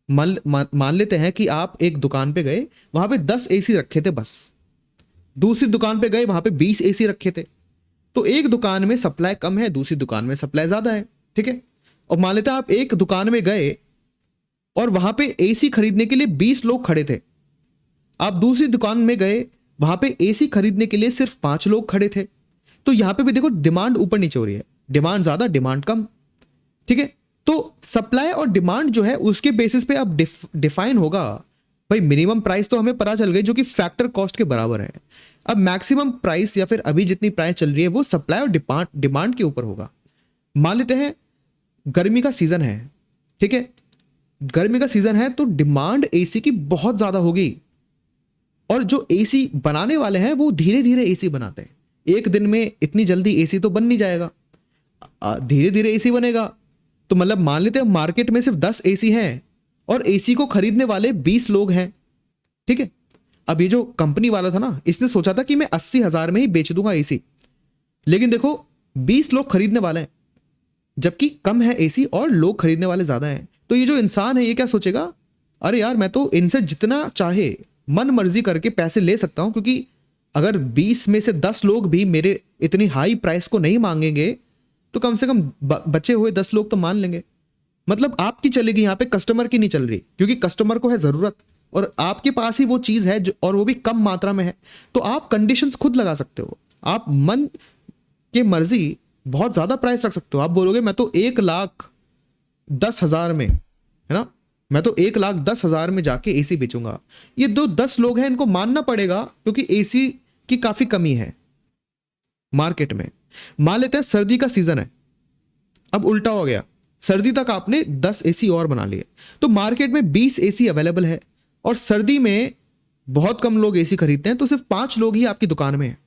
मान लेते हैं कि आप एक दुकान पे गए, वहां पे 10 एसी रखे थे बस, दूसरी दुकान पे गए वहां पे 20 एसी रखे थे, तो एक दुकान में सप्लाई कम है, दूसरी दुकान में सप्लाई ज्यादा है, ठीक है। और मान लेते हैं आप एक दुकान में गए और वहां पे एसी खरीदने के लिए 20 लोग खड़े थे, आप दूसरी दुकान में गए, वहां पे एसी खरीदने के लिए सिर्फ 5 लोग खड़े थे, तो यहां पे भी देखो डिमांड ऊपर नीचे हो रही है, डिमांड ज्यादा डिमांड कम, ठीक है। तो सप्लाई और डिमांड जो है उसके बेसिस पे अब डिफाइन होगा भाई, मिनिमम प्राइस तो हमें पता चल गई जो कि फैक्टर कॉस्ट के बराबर है। अब मैक्सिमम प्राइस या फिर अभी जितनी प्राइस चल रही है वो सप्लाई और डिमांड के ऊपर होगा। मान लेते हैं गर्मी का सीजन है, ठीक है, गर्मी का सीजन है तो डिमांड एसी की बहुत ज्यादा होगी, और जो एसी बनाने वाले हैं वो धीरे धीरे एसी बनाते हैं, एक दिन में इतनी जल्दी एसी तो बन नहीं जाएगा, धीरे धीरे एसी बनेगा। तो मतलब मान लेते हैं मार्केट में सिर्फ 10 एसी हैं और एसी को खरीदने वाले 20 लोग हैं, ठीक है। अब ये जो कंपनी वाला था ना, इसने सोचा था कि मैं 80,000 में ही बेच दूंगा एसी, लेकिन देखो 20 लोग खरीदने वाले हैं, जबकि कम है एसी और लोग खरीदने वाले ज्यादा हैं। तो ये जो इंसान है ये क्या सोचेगा, अरे यार मैं तो इनसे जितना चाहे मन मर्जी करके पैसे ले सकता हूं, क्योंकि अगर 20 में से 10 लोग भी मेरे इतनी हाई प्राइस को नहीं मांगेंगे तो कम से कम बचे हुए 10 लोग तो मान लेंगे। मतलब आपकी चलेगी यहां पे, कस्टमर की नहीं चल रही, क्योंकि कस्टमर को है जरूरत और आपके पास ही वो चीज है जो, और वो भी कम मात्रा में है, तो आप कंडीशंस खुद लगा सकते हो, आप मन के मर्जी बहुत ज्यादा प्राइस रख सकते हो। आप बोलोगे मैं तो 1,10,000 में, है ना, मैं तो 1,10,000 में जाके एसी बेचूंगा। ये 10 लोग हैं, इनको मानना पड़ेगा क्योंकि एसी की काफी कमी है मार्केट में। मान लेते हैं सर्दी का सीजन है, अब उल्टा हो गया, सर्दी तक आपने 10 एसी और बना लिए, तो मार्केट में 20 एसी अवेलेबल है और सर्दी में बहुत कम लोग एसी खरीदते हैं, तो सिर्फ 5 लोग ही आपकी दुकान में हैं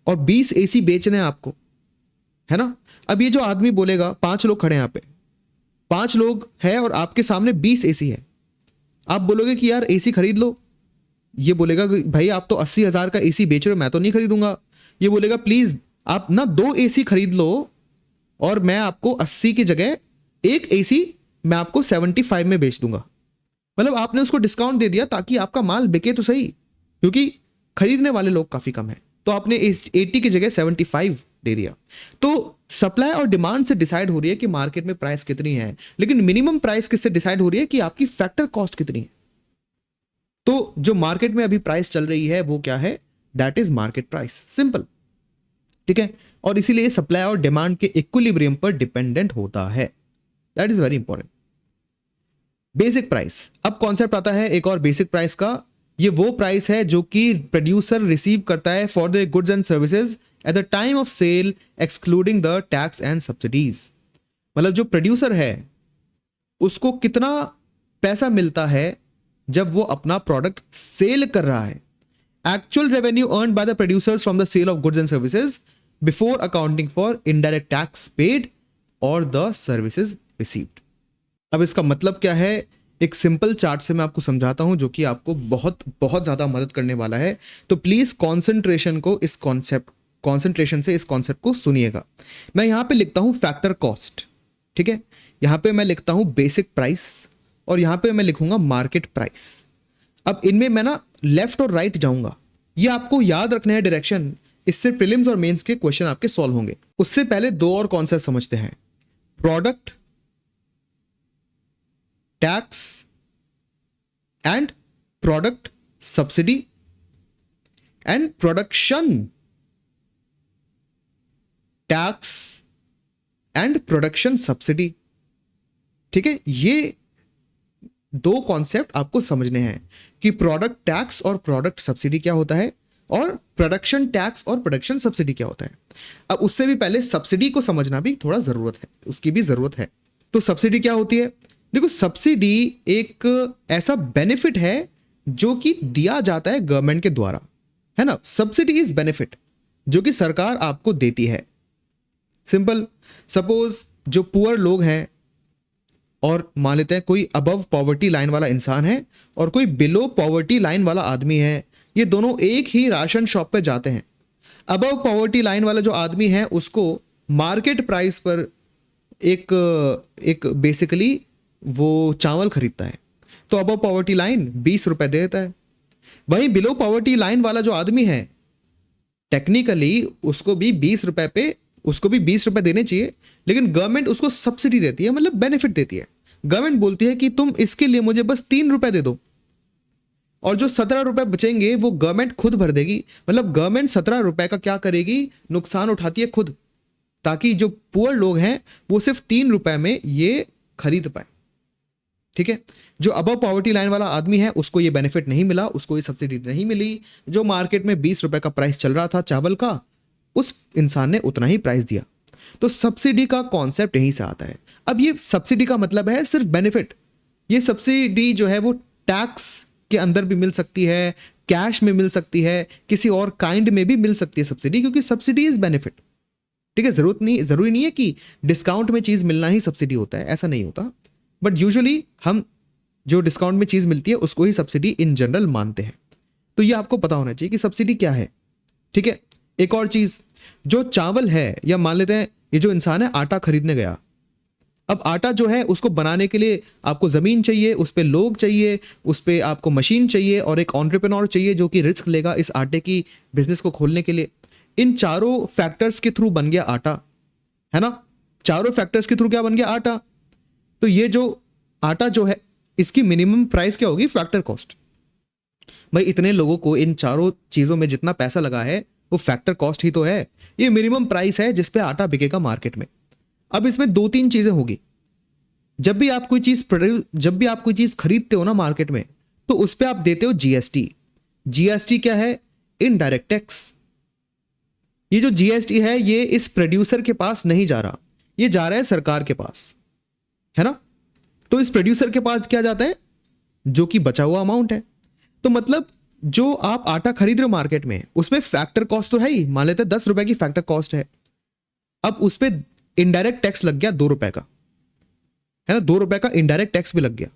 और 20 एसी बेचने हैं आपको, है ना। अब ये जो आदमी बोलेगा, 5 लोग खड़े हैं यहाँ पे, 5 लोग हैं और आपके सामने 20 एसी है, आप बोलोगे कि यार एसी खरीद लो, ये बोलेगा भाई आप तो 80,000 का एसी बेच रहे हो, मैं तो नहीं खरीदूंगा। ये बोलेगा प्लीज आप ना 2 एसी खरीद लो और मैं आपको 80 की जगह एक एसी मैं आपको 75 में बेच दूंगा। मतलब आपने उसको डिस्काउंट दे दिया ताकि आपका माल बिके तो सही, क्योंकि खरीदने वाले लोग काफी कम है, तो आपने 80 की जगह 75 दे दिया। तो सप्लाई और डिमांड से डिसाइड हो रही है कि मार्केट में प्राइस कितनी है, लेकिन मिनिमम प्राइस किससे डिसाइड हो रही है कि आपकी फैक्टर कॉस्ट कितनी है। तो जो मार्केट में अभी प्राइस चल रही है वो क्या है, that is market price, simple, ठीक है। और इसीलिए सप्लाई और डिमांड के इक्विलिब्रियम पर डिपेंडेंट होता है, that is very important. Basic price, अब कॉन्सेप्ट आता है एक और बेसिक प्राइस का। ये वो प्राइस है जो कि प्रोड्यूसर रिसीव करता है for the goods and services at the time of sale excluding the tax and subsidies. मतलब जो प्रोड्यूसर है उसको कितना पैसा मिलता है जब वो अपना प्रोडक्ट सेल कर रहा है। Actual revenue earn by the producers from the sale of goods and services before accounting for indirect tax paid और द सर्विसेज रिसीव्ड। अब इसका मतलब क्या है, एक सिंपल चार्ट से मैं आपको समझाता हूं जो कि आपको बहुत बहुत ज्यादा मदद करने वाला है। तो प्लीज कंसंट्रेशन से इस कॉन्सेप्ट को सुनिएगा। मैं यहां पे लिखता हूं फैक्टर कॉस्ट, ठीक है, यहां पे मैं लिखता हूं बेसिक प्राइस और यहां पे मैं लिखूंगा मार्केट प्राइस। अब इनमें मैं ना लेफ्ट और राइट जाऊंगा, ये आपको याद रखना है डायरेक्शन, इससे प्रीलिम्स और मेंस के क्वेश्चन आपके सॉल्व होंगे। उससे पहले 2 और कॉन्सेप्ट समझते हैं, product tax and product subsidy and production tax and production subsidy, ठीक है। ये 2 कॉन्सेप्ट आपको समझने हैं कि प्रोडक्ट टैक्स और प्रोडक्ट सब्सिडी क्या होता है और प्रोडक्शन टैक्स और प्रोडक्शन सब्सिडी क्या होता है। अब उससे भी पहले सब्सिडी को समझना भी थोड़ा जरूरत है, उसकी भी जरूरत है। तो सब्सिडी क्या होती है, देखो सब्सिडी एक ऐसा बेनिफिट है जो कि दिया जाता है गवर्नमेंट के द्वारा, है ना। सब्सिडी इज बेनिफिट जो कि सरकार आपको देती है। सिंपल, सपोज जो पुअर लोग हैं और मान लेते हैं कोई अबव पॉवर्टी लाइन वाला इंसान है और कोई बिलो पॉवर्टी लाइन वाला आदमी है, ये दोनों एक ही राशन शॉप पे जाते हैं। अबव पॉवर्टी लाइन वाला जो आदमी है उसको मार्केट प्राइस पर एक बेसिकली वो चावल खरीदता है, तो अबव पॉवर्टी लाइन 20 रुपए दे देता है। वहीं बिलो पॉवर्टी लाइन वाला जो आदमी है, टेक्निकली उसको भी 20 रुपए देने चाहिए, लेकिन गवर्नमेंट उसको सब्सिडी देती है, मतलब बेनिफिट देती है। गवर्नमेंट बोलती है कि तुम इसके लिए मुझे बस 3 रुपए दे दो, और जो 17 रुपए बचेंगे वो गवर्नमेंट खुद भर देगी। मतलब गवर्नमेंट 17 रुपए का क्या करेगी, नुकसान उठाती है खुद, ताकि जो पुअर लोग हैं वो सिर्फ 3 रुपए में ये खरीद पाए। ठीक है, जो अबव पॉवर्टी लाइन वाला आदमी है उसको ये बेनिफिट नहीं मिला, उसको ये सब्सिडी नहीं मिली। जो मार्केट में 20 रुपए का प्राइस चल रहा था चावल का, उस इंसान ने उतना ही प्राइस दिया। तो सब्सिडी का कॉन्सेप्ट यहीं से आता है। अब ये सब्सिडी का मतलब है सिर्फ बेनिफिट। ये सब्सिडी जो है वो टैक्स के अंदर भी मिल सकती है, कैश में मिल सकती है, किसी और काइंड में भी मिल सकती है सब्सिडी, क्योंकि सब्सिडी इज बेनिफिट। ठीक है, जरूरी नहीं है कि डिस्काउंट में चीज मिलना ही सब्सिडी होता है, ऐसा नहीं होता। बट यूजुअली हम जो डिस्काउंट में चीज मिलती है उसको ही सब्सिडी इन जनरल मानते हैं। तो ये आपको पता होना चाहिए कि सब्सिडी क्या है। ठीक है, एक और चीज, जो चावल है, या मान लेते हैं ये जो इंसान है आटा खरीदने गया, अब आटा जो है उसको बनाने के लिए आपको जमीन चाहिए, उस पर लोग चाहिए, उस पर आपको मशीन चाहिए, और एक एंटरप्रेन्योर चाहिए जो कि रिस्क लेगा इस आटे की बिजनेस को खोलने के लिए। इन चारों फैक्टर्स के थ्रू बन गया आटा, है ना। चारों फैक्टर्स के थ्रू क्या बन गया, आटा। तो ये जो आटा जो है इसकी मिनिमम प्राइस क्या होगी, फैक्टर कॉस्ट। भाई इतने लोगों को इन चारों चीजों में जितना पैसा लगा है वो फैक्टर कॉस्ट ही तो है। ये मिनिमम प्राइस है जिस पे आटा बिकेगा मार्केट में। अब इसमें 2-3 चीजें होगी। जब भी आप कोई चीज खरीदते हो ना मार्केट में, तो उस पे आप देते हो जीएसटी। जीएसटी क्या है, इनडायरेक्ट टैक्स। ये जो जीएसटी है ये इस प्रोड्यूसर के पास नहीं जा रहा, ये जा रहा है सरकार के पास, है ना। तो इस प्रोड्यूसर के पास क्या जाता है, जो कि बचा हुआ अमाउंट है। तो मतलब जो आप आटा खरीद रहे हो मार्केट में, उसमें फैक्टर कॉस्ट तो है ही, मान लेते हैं 10 रुपए की फैक्टर कॉस्ट है। अब उस पर इनडायरेक्ट टैक्स लग गया 2 रुपए का, है ना, 2 रुपए का इनडायरेक्ट टैक्स भी लग गया।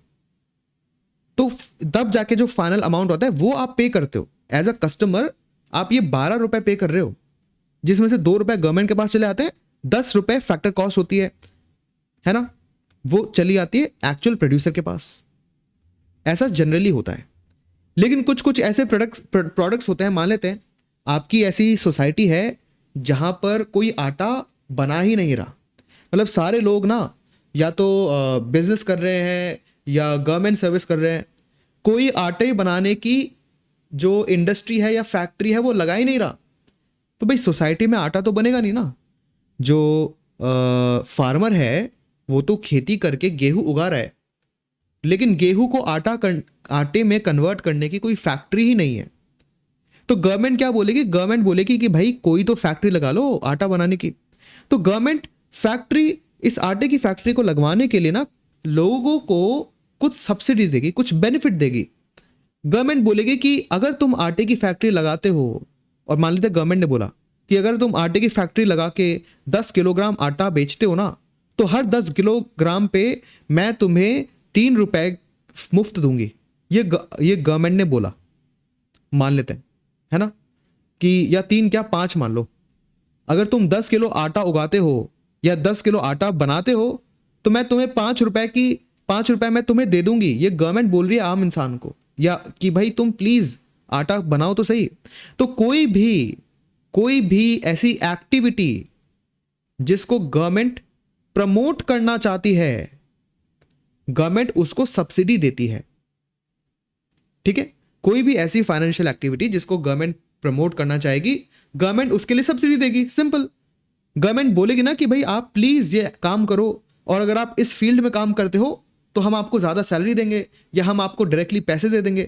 तो तब जाके जो फाइनल अमाउंट होता है वो आप पे करते हो एज अ कस्टमर। आप ये 12 रुपए पे कर रहे हो, जिसमें से 2 रुपए गवर्नमेंट के पास चले आते हैं, 10 रुपए फैक्टर कॉस्ट होती है ना, वो चली आती है एक्चुअल प्रोड्यूसर के पास। ऐसा जनरली होता है। लेकिन कुछ ऐसे प्रोडक्ट्स होते हैं, मान लेते हैं आपकी ऐसी सोसाइटी है जहां पर कोई आटा बना ही नहीं रहा, मतलब सारे लोग ना या तो बिजनेस कर रहे हैं या गवर्नमेंट सर्विस कर रहे हैं, कोई आटे बनाने की जो इंडस्ट्री है या फैक्ट्री है वो लगा ही नहीं रहा। तो भाई सोसाइटी में आटा तो बनेगा नहीं ना। जो फार्मर है वो तो खेती करके गेहूं उगा रहा है, लेकिन गेहूं को आटे में कन्वर्ट करने की कोई फैक्ट्री ही नहीं है। तो गवर्नमेंट क्या बोलेगी, गवर्नमेंट बोलेगी कि भाई कोई तो फैक्ट्री लगा लो आटा बनाने की। तो गवर्नमेंट फैक्ट्री, इस आटे की फैक्ट्री को लगवाने के लिए ना लोगों को कुछ सब्सिडी देगी, कुछ बेनिफिट देगी। गवर्नमेंट बोलेगी कि अगर तुम आटे की फैक्ट्री लगाते हो, और मान लेते गवर्नमेंट ने बोला कि अगर तुम आटे की फैक्ट्री लगा के 10 किलोग्राम आटा बेचते हो ना, तो हर 10 किलोग्राम पे मैं तुम्हें 3 रुपए मुफ्त दूंगी। ये गवर्नमेंट ने बोला, मान लेते हैं, है ना, कि या 3 क्या 5 मान लो। अगर तुम 10 किलो आटा उगाते हो या 10 किलो आटा बनाते हो, तो मैं तुम्हें 5 रुपए मैं तुम्हें दे दूंगी। ये गवर्नमेंट बोल रही है आम इंसान को, या कि भाई तुम प्लीज आटा बनाओ तो सही। तो कोई भी ऐसी एक्टिविटी जिसको गवर्नमेंट प्रमोट करना चाहती है, गवर्नमेंट उसको सब्सिडी देती है। ठीक है, कोई भी ऐसी फाइनेंशियल एक्टिविटी जिसको गवर्नमेंट प्रमोट करना चाहेगी, गवर्नमेंट उसके लिए सब्सिडी देगी। सिंपल, गवर्नमेंट बोलेगी ना कि भाई आप प्लीज ये काम करो, और अगर आप इस फील्ड में काम करते हो तो हम आपको ज्यादा सैलरी देंगे या हम आपको डायरेक्टली पैसे दे देंगे।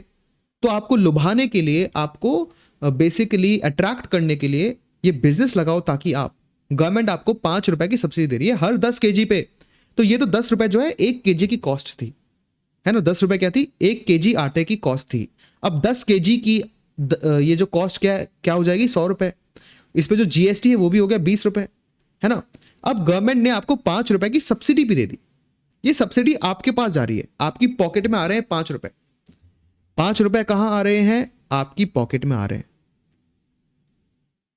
तो आपको लुभाने के लिए, आपको बेसिकली अट्रैक्ट करने के लिए ये बिजनेस लगाओ, ताकि आप, गवर्नमेंट आपको 5 रुपए की सब्सिडी दे रही है हर 10 केजी पे। तो ये तो 10 रुपए जो है 1 केजी की कॉस्ट थी, है ना। 10 रुपए क्या थी, 1 केजी आटे की कॉस्ट थी। अब 10 केजी की ये जो कॉस्ट क्या हो जाएगी, 100 रुपए। इस पे जो जीएसटी है वो भी हो गया 20 रुपए, है ना। अब गवर्नमेंट ने आपको 5 रुपए की सब्सिडी भी दे दी। ये सब्सिडी आपके पास जा रही है, आपकी पॉकेट में आ रहे हैं 5 रुपए। 5 रुपए कहां आ रहे हैं, आपकी पॉकेट में आ रहे हैं।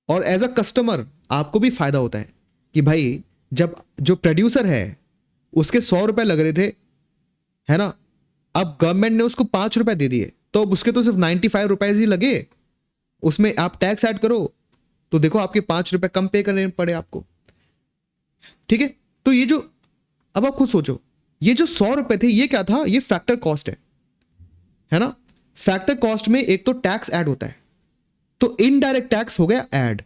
और एज अ कस्टमर आपको भी फायदा होता है कि भाई जब जो प्रोड्यूसर है उसके 100 रुपए लग रहे थे, है ना, अब गवर्नमेंट ने उसको 5 रुपए दे दिए, तो अब उसके तो सिर्फ 95 रुपीज ही लगे, उसमें आप टैक्स ऐड करो तो देखो आपके 5 रुपए कम पे करने पड़े आपको। ठीक है, तो ये जो, अब आप खुद सोचो, ये जो 100 रुपए थे ये क्या था, ये फैक्टर कॉस्ट है ना। फैक्टर कॉस्ट में एक तो टैक्स ऐड होता है, तो इनडायरेक्ट टैक्स हो गया ऐड।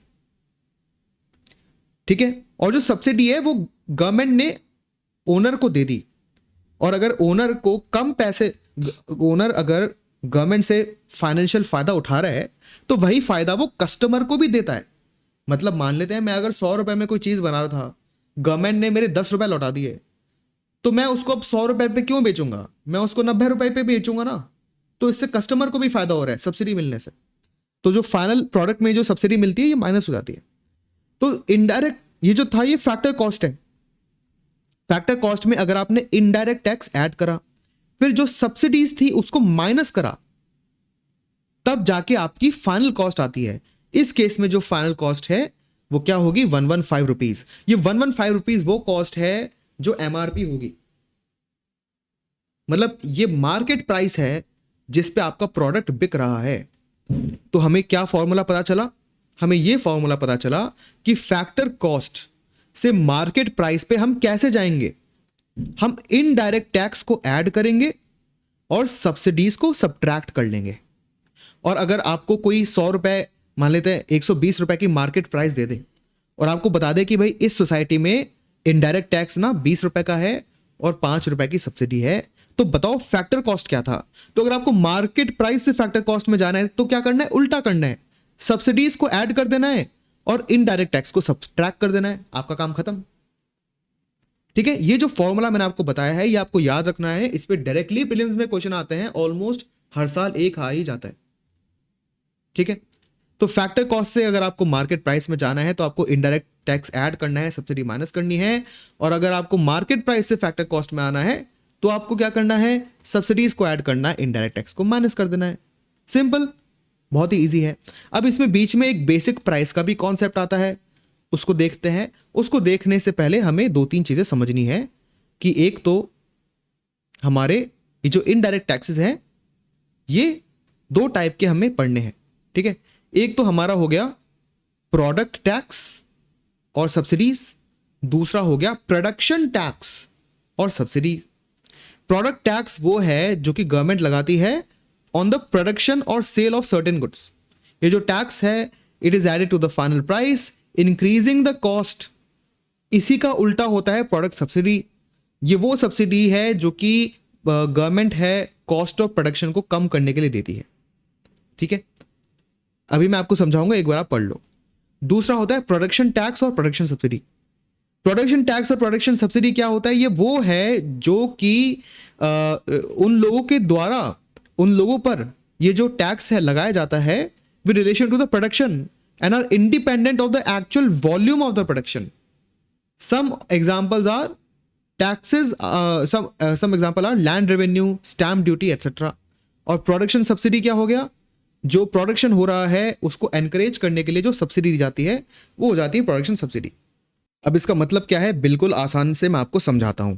ठीक है, और जो सब्सिडी है वो गवर्नमेंट ने ओनर को दे दी, और अगर ओनर को कम पैसे, ओनर अगर गवर्नमेंट से फाइनेंशियल फायदा उठा रहा है तो वही फायदा वो कस्टमर को भी देता है। मतलब मान लेते हैं मैं अगर 100 रुपए में कोई चीज बना रहा था, गवर्नमेंट ने मेरे 10 रुपए लौटा दिए, तो मैं उसको अब 100 रुपए पे क्यों बेचूंगा, मैं उसको 90 रुपए पे बेचूंगा ना। तो इससे कस्टमर को भी फायदा हो रहा है सब्सिडी मिलने से। तो जो फाइनल प्रोडक्ट में जो सब्सिडी मिलती है ये माइनस हो जाती है। तो इनडायरेक्ट ये जो था ये फैक्टर कॉस्ट है। फैक्टर कॉस्ट में अगर आपने इनडायरेक्ट टैक्स ऐड करा, फिर जो सब्सिडीज थी उसको माइनस करा, तब जाके आपकी फाइनल कॉस्ट आती है। इस केस में जो फाइनल कॉस्ट है वो क्या होगी, 115 रुपीज। ये 115 रुपीज वो कॉस्ट है जो एमआरपी होगी, मतलब ये मार्केट प्राइस है जिस पे आपका प्रोडक्ट बिक रहा है। तो हमें क्या फॉर्मूला पता चला, हमें ये फॉर्मूला पता चला कि फैक्टर कॉस्ट से मार्केट प्राइस पे हम कैसे जाएंगे। हम इनडायरेक्ट टैक्स को ऐड करेंगे और सब्सिडीज को सब्ट्रैक्ट कर लेंगे। और अगर आपको कोई 100 रुपए, मान लेते हैं 120 रुपए की मार्केट प्राइस दे दे, और आपको बता दे कि भाई इस सोसाइटी में इनडायरेक्ट टैक्स ना 20 रुपए का है और 5 रुपए की सब्सिडी है, तो बताओ फैक्टर कॉस्ट क्या था। तो अगर आपको मार्केट प्राइस से फैक्टर कॉस्ट में जाना है तो क्या करना है, उल्टा करना है, सब्सिडीज को ऐड कर देना है और इनडायरेक्ट टैक्स को सब्ट्रैक्ट कर देना है, आपका काम खत्म। ठीक है, ये जो फॉर्मूला मैंने आपको बताया है ये आपको याद रखना है, इस पे डायरेक्टली प्रीलिम्स में क्वेश्चन आते हैं, ऑलमोस्ट हर साल एक आ ही जाता है। ठीक है, तो फैक्टर कॉस्ट से अगर आपको मार्केट प्राइस में जाना है तो आपको इनडायरेक्ट टैक्स ऐड करना है, सब्सिडी माइनस करनी है, और अगर आपको मार्केट प्राइस से फैक्टर कॉस्ट में आना है तो आपको क्या करना है, सब्सिडीज को ऐड करना है, इनडायरेक्ट टैक्स को माइनस कर देना है। सिंपल, बहुत ही इजी है। अब इसमें बीच में एक बेसिक प्राइस का भी कॉन्सेप्ट आता है, उसको देखते हैं। उसको देखने से पहले हमें 2-3 चीजें समझनी है कि एक तो हमारे ये जो इनडायरेक्ट टैक्सेस हैं ये 2 टाइप के हमें पढ़ने हैं। ठीक है, एक तो हमारा हो गया प्रोडक्ट टैक्स और सब्सिडीज, दूसरा हो गया प्रोडक्शन टैक्स और सब्सिडीज। प्रोडक्ट टैक्स वो है जो कि गवर्नमेंट लगाती है ऑन द प्रोडक्शन और सेल ऑफ सर्टेन गुड्स। ये जो टैक्स है it is added to the final price increasing the cost. इसी का उल्टा होता है प्रोडक्ट सब्सिडी। ये वो सब्सिडी है जो कि गवर्नमेंट है कॉस्ट ऑफ प्रोडक्शन को कम करने के लिए देती है। ठीक है, अभी मैं आपको समझाऊंगा, एक बार आप पढ़ लो। दूसरा होता है प्रोडक्शन टैक्स और प्रोडक्शन सब्सिडी। प्रोडक्शन टैक्स और प्रोडक्शन सब्सिडी क्या होता है, ये वो है जो कि उन लोगों के द्वारा, उन लोगों पर ये जो टैक्स है लगाया जाता है with relation to the production and are independent of the actual volume of the production. Some examples are taxes, some example are land revenue, stamp duty, etc. और production subsidy क्या हो गया, जो प्रोडक्शन हो रहा है उसको एनकरेज करने के लिए जो सब्सिडी दी जाती है वो हो जाती है प्रोडक्शन सब्सिडी। अब इसका मतलब क्या है, बिल्कुल आसान से मैं आपको समझाता हूं।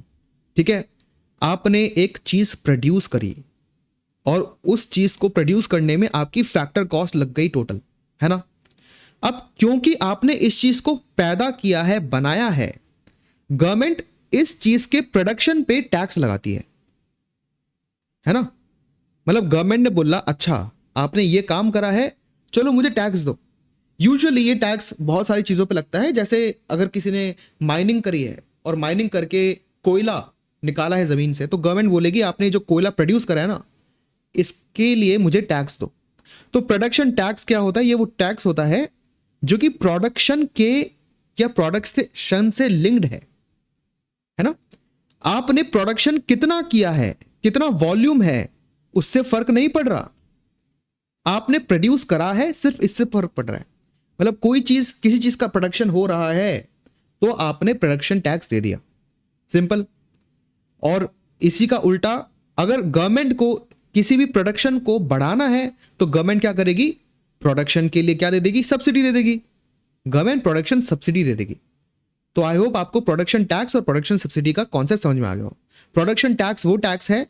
ठीक है, आपने एक चीज प्रोड्यूस करी और उस चीज को प्रोड्यूस करने में आपकी फैक्टर कॉस्ट लग गई टोटल, है ना। अब क्योंकि आपने इस चीज को पैदा किया है, बनाया है, गवर्नमेंट इस चीज के प्रोडक्शन पे टैक्स लगाती है ना। मतलब गवर्नमेंट ने बोला अच्छा आपने ये काम करा है, चलो मुझे टैक्स दो। यूजुअली ये टैक्स बहुत सारी चीजों पे लगता है, जैसे अगर किसी ने माइनिंग करी है और माइनिंग करके कोयला निकाला है जमीन से, तो गवर्नमेंट बोलेगी आपने जो कोयला प्रोड्यूस करा है ना इसके लिए मुझे टैक्स दो। तो प्रोडक्शन टैक्स क्या होता है, ये वो टैक्स होता है जो कि प्रोडक्शन के या प्रोडक्शन से लिंक्ड है ना। आपने प्रोडक्शन कितना किया है, कितना वॉल्यूम है, उससे फर्क नहीं पड़ रहा, आपने प्रोड्यूस करा है सिर्फ इससे फर्क पड़ रहा है। मतलब कोई चीज, किसी चीज का प्रोडक्शन हो रहा है तो आपने प्रोडक्शन टैक्स दे दिया, सिंपल। और इसी का उल्टा, अगर गवर्नमेंट को किसी भी प्रोडक्शन को बढ़ाना है तो गवर्नमेंट क्या करेगी, प्रोडक्शन के लिए क्या दे देगी, सब्सिडी दे देगी। गवर्नमेंट प्रोडक्शन सब्सिडी दे देगी। तो आई होप आपको प्रोडक्शन टैक्स और प्रोडक्शन सब्सिडी का कॉन्सेप्ट समझ में आ गया हो। प्रोडक्शन टैक्स वो टैक्स है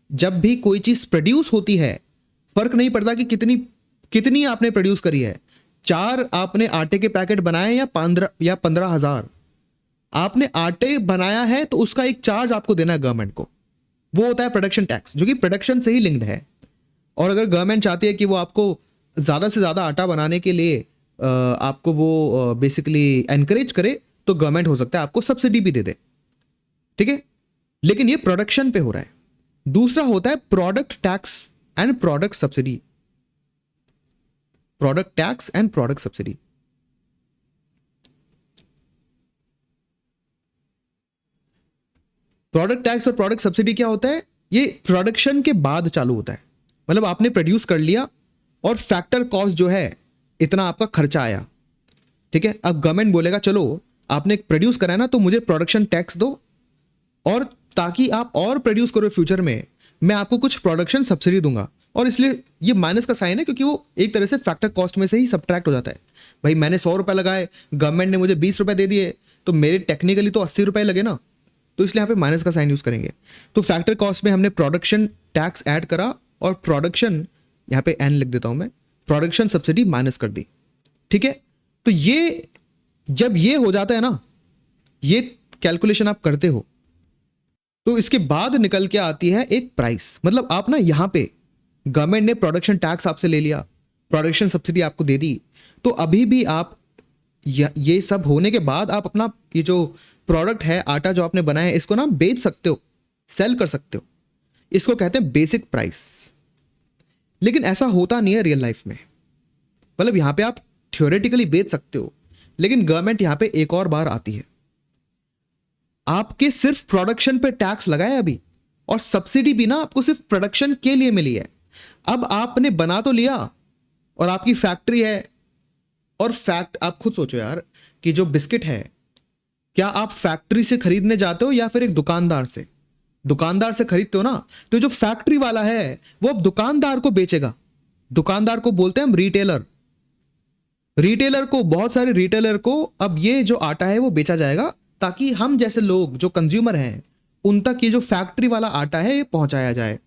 जब भी कोई चीज प्रोड्यूस होती है, फर्क नहीं पड़ता कि कितनी कितनी आपने प्रोड्यूस करी है, 4 आपने आटे के पैकेट बनाए या 15,000, आपने आटे बनाया है तो उसका एक चार्ज आपको देना है गवर्नमेंट को, वो होता है प्रोडक्शन टैक्स, जो कि प्रोडक्शन से ही लिंक्ड है। और अगर गवर्नमेंट चाहती है कि वो आपको ज़्यादा से ज़्यादा आटा बनाने के लिए आपको वो बेसिकली एनकरेज करे, तो गवर्नमेंट हो सकता है आपको सब्सिडी भी दे दे, ठीक है। लेकिन ये प्रोडक्शन पे हो रहा है। दूसरा होता है product tax and product subsidy. Product tax and product subsidy, product tax और प्रोडक्ट सब्सिडी क्या होता है? ये प्रोडक्शन के बाद चालू होता है। मतलब आपने प्रोड्यूस कर लिया और फैक्टर कॉस्ट जो है इतना आपका खर्चा आया, ठीक है। अब गवर्नमेंट बोलेगा चलो आपने प्रोड्यूस करा है ना, तो मुझे प्रोडक्शन टैक्स दो, और ताकि आप और प्रोड्यूस करो फ्यूचर में, मैं आपको कुछ प्रोडक्शन सब्सिडी दूंगा। और इसलिए ये माइनस का साइन है, क्योंकि वो एक तरह से फैक्टर कॉस्ट में से ही सब्ट्रैक्ट हो जाता है। भाई मैंने 100 रुपये लगाए, गवर्नमेंट ने मुझे 20 रुपये दे दिए, तो मेरे टेक्निकली तो 80 रुपये लगे ना, तो इसलिए यहाँ पे माइनस का साइन यूज करेंगे। तो फैक्टर कॉस्ट में हमने प्रोडक्शन टैक्स ऐड करा और प्रोडक्शन, यहाँ पे एन लिख देता हूं मैं, प्रोडक्शन सब्सिडी माइनस कर दी, ठीक है। तो ये जब ये हो जाता है ना, ये कैलकुलेशन आप करते हो, तो इसके बाद निकल के आती है एक प्राइस। मतलब आप ना यहाँ पे गवर्नमेंट ने प्रोडक्शन टैक्स आपसे ले लिया, प्रोडक्शन सब्सिडी आपको दे दी, तो अभी भी आप ये सब होने के बाद आप अपना ये जो प्रोडक्ट है, आटा जो आपने बनाया है, इसको ना बेच सकते हो, सेल कर सकते हो। इसको कहते हैं बेसिक प्राइस। लेकिन ऐसा होता नहीं है रियल लाइफ में। मतलब यहां पे आप थ्योरेटिकली बेच सकते हो, लेकिन गवर्नमेंट यहां पे एक और बार आती है, आपके सिर्फ प्रोडक्शन पे टैक्स लगाया अभी, और सब्सिडी भी ना आपको सिर्फ प्रोडक्शन के लिए मिली है। अब आपने बना तो लिया और आपकी फैक्ट्री है, और आप खुद सोचो यार कि जो बिस्किट है, क्या आप फैक्ट्री से खरीदने जाते हो या फिर एक दुकानदार से? दुकानदार से खरीदते हो ना, तो जो फैक्ट्री वाला है वो अब दुकानदार को बेचेगा। दुकानदार को बोलते हैं हम रिटेलर। रिटेलर को, बहुत सारे रिटेलर को अब ये जो आटा है वो बेचा जाएगा, ताकि हम जैसे लोग जो कंज्यूमर हैं उन तक ये जो फैक्ट्री वाला आटा है ये पहुंचाया जाए।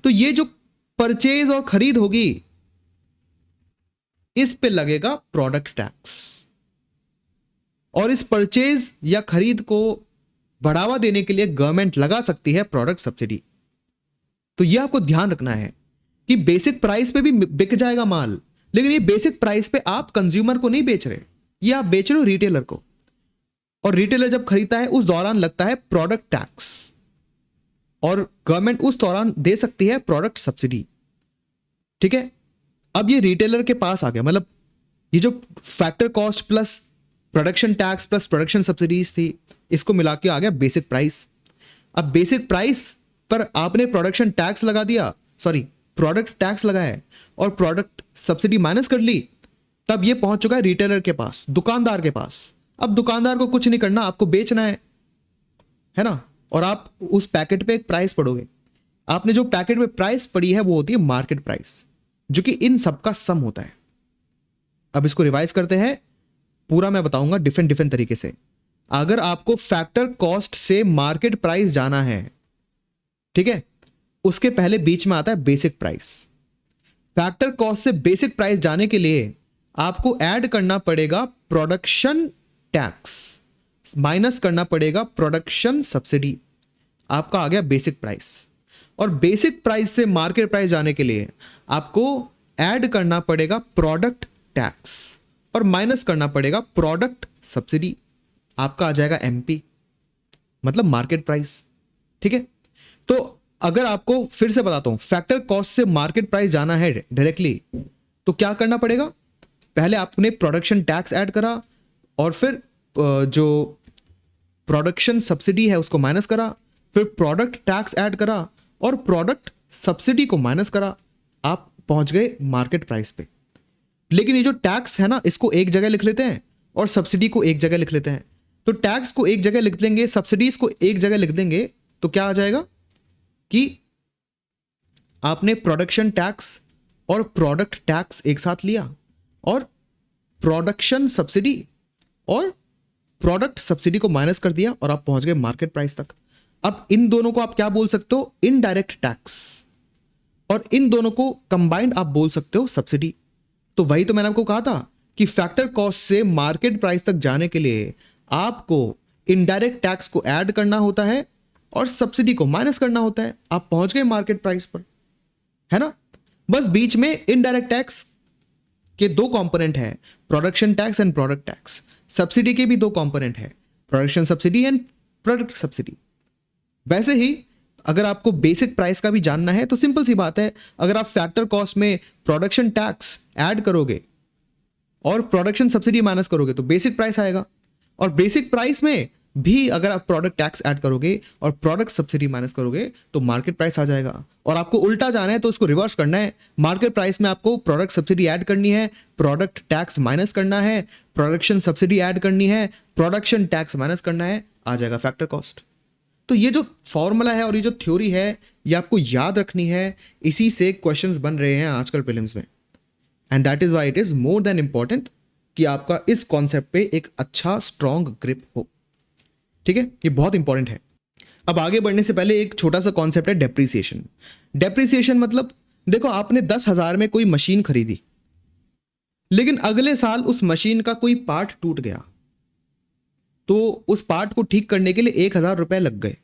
तो ये जो परचेज और खरीद होगी, इस पे लगेगा प्रोडक्ट टैक्स, और इस परचेज या खरीद को बढ़ावा देने के लिए गवर्नमेंट लगा सकती है प्रोडक्ट सब्सिडी। तो यह आपको ध्यान रखना है कि बेसिक प्राइस पे भी बिक जाएगा माल, लेकिन ये बेसिक प्राइस पे आप कंज्यूमर को नहीं बेच रहे, ये आप बेच रहे हो रिटेलर को। और रिटेलर जब खरीदता है उस दौरान लगता है प्रोडक्ट टैक्स, और गवर्नमेंट उस दौरान दे सकती है प्रोडक्ट सब्सिडी, ठीक है। अब ये रिटेलर के पास आ गया, मतलब ये जो factor cost plus production tax plus production subsidies थी, इसको मिला के आ गया बेसिक प्राइस। अब बेसिक प्राइस पर आपने प्रोडक्शन टैक्स लगा दिया, सॉरी प्रोडक्ट टैक्स लगाया है, और प्रोडक्ट सब्सिडी माइनस कर ली, तब ये पहुंच चुका है रिटेलर के पास, दुकानदार के पास। अब दुकानदार को कुछ नहीं करना, आपको बेचना है ना, और आप उस पैकेट पे एक प्राइस पढ़ोगे। आपने जो पैकेट में प्राइस पड़ी है वो होती है मार्केट प्राइस, जो कि इन सबका सम होता है। अब इसको रिवाइज करते हैं, पूरा मैं बताऊंगा डिफरेंट तरीके से। अगर आपको फैक्टर कॉस्ट से मार्केट प्राइस जाना है, ठीक है, उसके पहले बीच में आता है बेसिक प्राइस। फैक्टर कॉस्ट से बेसिक प्राइस जाने के लिए आपको ऐड करना पड़ेगा प्रोडक्शन टैक्स, माइनस करना पड़ेगा प्रोडक्शन सब्सिडी, आपका आ गया बेसिक प्राइस। और बेसिक प्राइस से मार्केट प्राइस जाने के लिए आपको ऐड करना पड़ेगा प्रोडक्ट टैक्स और माइनस करना पड़ेगा प्रोडक्ट सब्सिडी, आपका आ जाएगा एमपी, मतलब मार्केट प्राइस, ठीक है। तो अगर आपको फिर से बताता हूं, फैक्टर कॉस्ट से मार्केट प्राइस जाना है डायरेक्टली, तो क्या करना पड़ेगा? पहले आपने प्रोडक्शन टैक्स ऐड करा, और फिर जो प्रोडक्शन सब्सिडी है उसको माइनस करा, फिर प्रोडक्ट टैक्स ऐड करा और प्रोडक्ट सब्सिडी को माइनस करा, आप पहुंच गए मार्केट प्राइस पे। लेकिन ये जो टैक्स है ना, इसको एक जगह लिख लेते हैं और सब्सिडी को एक जगह लिख लेते हैं। तो टैक्स को एक जगह लिख देंगे, सब्सिडीज को एक जगह लिख देंगे, तो क्या आ जाएगा कि आपने प्रोडक्शन टैक्स और प्रोडक्ट टैक्स एक साथ लिया, और प्रोडक्शन सब्सिडी और प्रोडक्ट सब्सिडी को माइनस कर दिया, और आप पहुंच गए मार्केट प्राइस तक। अब इन दोनों को आप क्या बोल सकते हो, इनडायरेक्ट टैक्स, और इन दोनों को कंबाइंड आप बोल सकते हो सब्सिडी। तो वही तो मैंने आपको कहा था कि फैक्टर कॉस्ट से मार्केट प्राइस तक जाने के लिए आपको इनडायरेक्ट टैक्स को ऐड करना होता है और सब्सिडी को माइनस करना होता है। आप पहुंच गए मार्केट प्राइस पर, है ना। बस बीच में इनडायरेक्ट टैक्स के दो कंपोनेंट है, production tax and product tax. Subsidy के भी दो कंपोनेंट है, production subsidy and product subsidy. वैसे ही अगर आपको बेसिक प्राइस का भी जानना है तो सिंपल सी बात है, अगर आप फैक्टर कॉस्ट में प्रोडक्शन टैक्स ऐड करोगे और प्रोडक्शन सब्सिडी माइनस करोगे तो बेसिक प्राइस आएगा, और बेसिक प्राइस में भी अगर आप प्रोडक्ट टैक्स ऐड करोगे और प्रोडक्ट सब्सिडी माइनस करोगे तो मार्केट प्राइस आ जाएगा। और आपको उल्टा जाना है तो उसको रिवर्स करना है, मार्केट प्राइस में आपको प्रोडक्ट सब्सिडी ऐड करनी है, प्रोडक्ट टैक्स माइनस करना है, प्रोडक्शन सब्सिडी ऐड करनी है, प्रोडक्शन टैक्स माइनस करना है, आ जाएगा फैक्टर कॉस्ट। तो ये जो फॉर्मूला है और ये जो थ्योरी है ये आपको याद रखनी है, इसी से क्वेश्चंस बन रहे हैं आजकल प्रीलिम्स में। And that is why it is more than important कि आपका इस कॉन्सेप्ट पे एक अच्छा स्ट्रॉन्ग ग्रिप हो। ठीक है, ये बहुत इंपॉर्टेंट है। अब आगे बढ़ने से पहले एक छोटा सा कॉन्सेप्ट है डेप्रिसिएशन। डेप्रिसिएशन मतलब देखो, आपने 10,000 में कोई मशीन खरीदी, लेकिन अगले साल उस मशीन का कोई पार्ट टूट गया, तो उस पार्ट को ठीक करने के लिए 1,000 रुपए लग गए।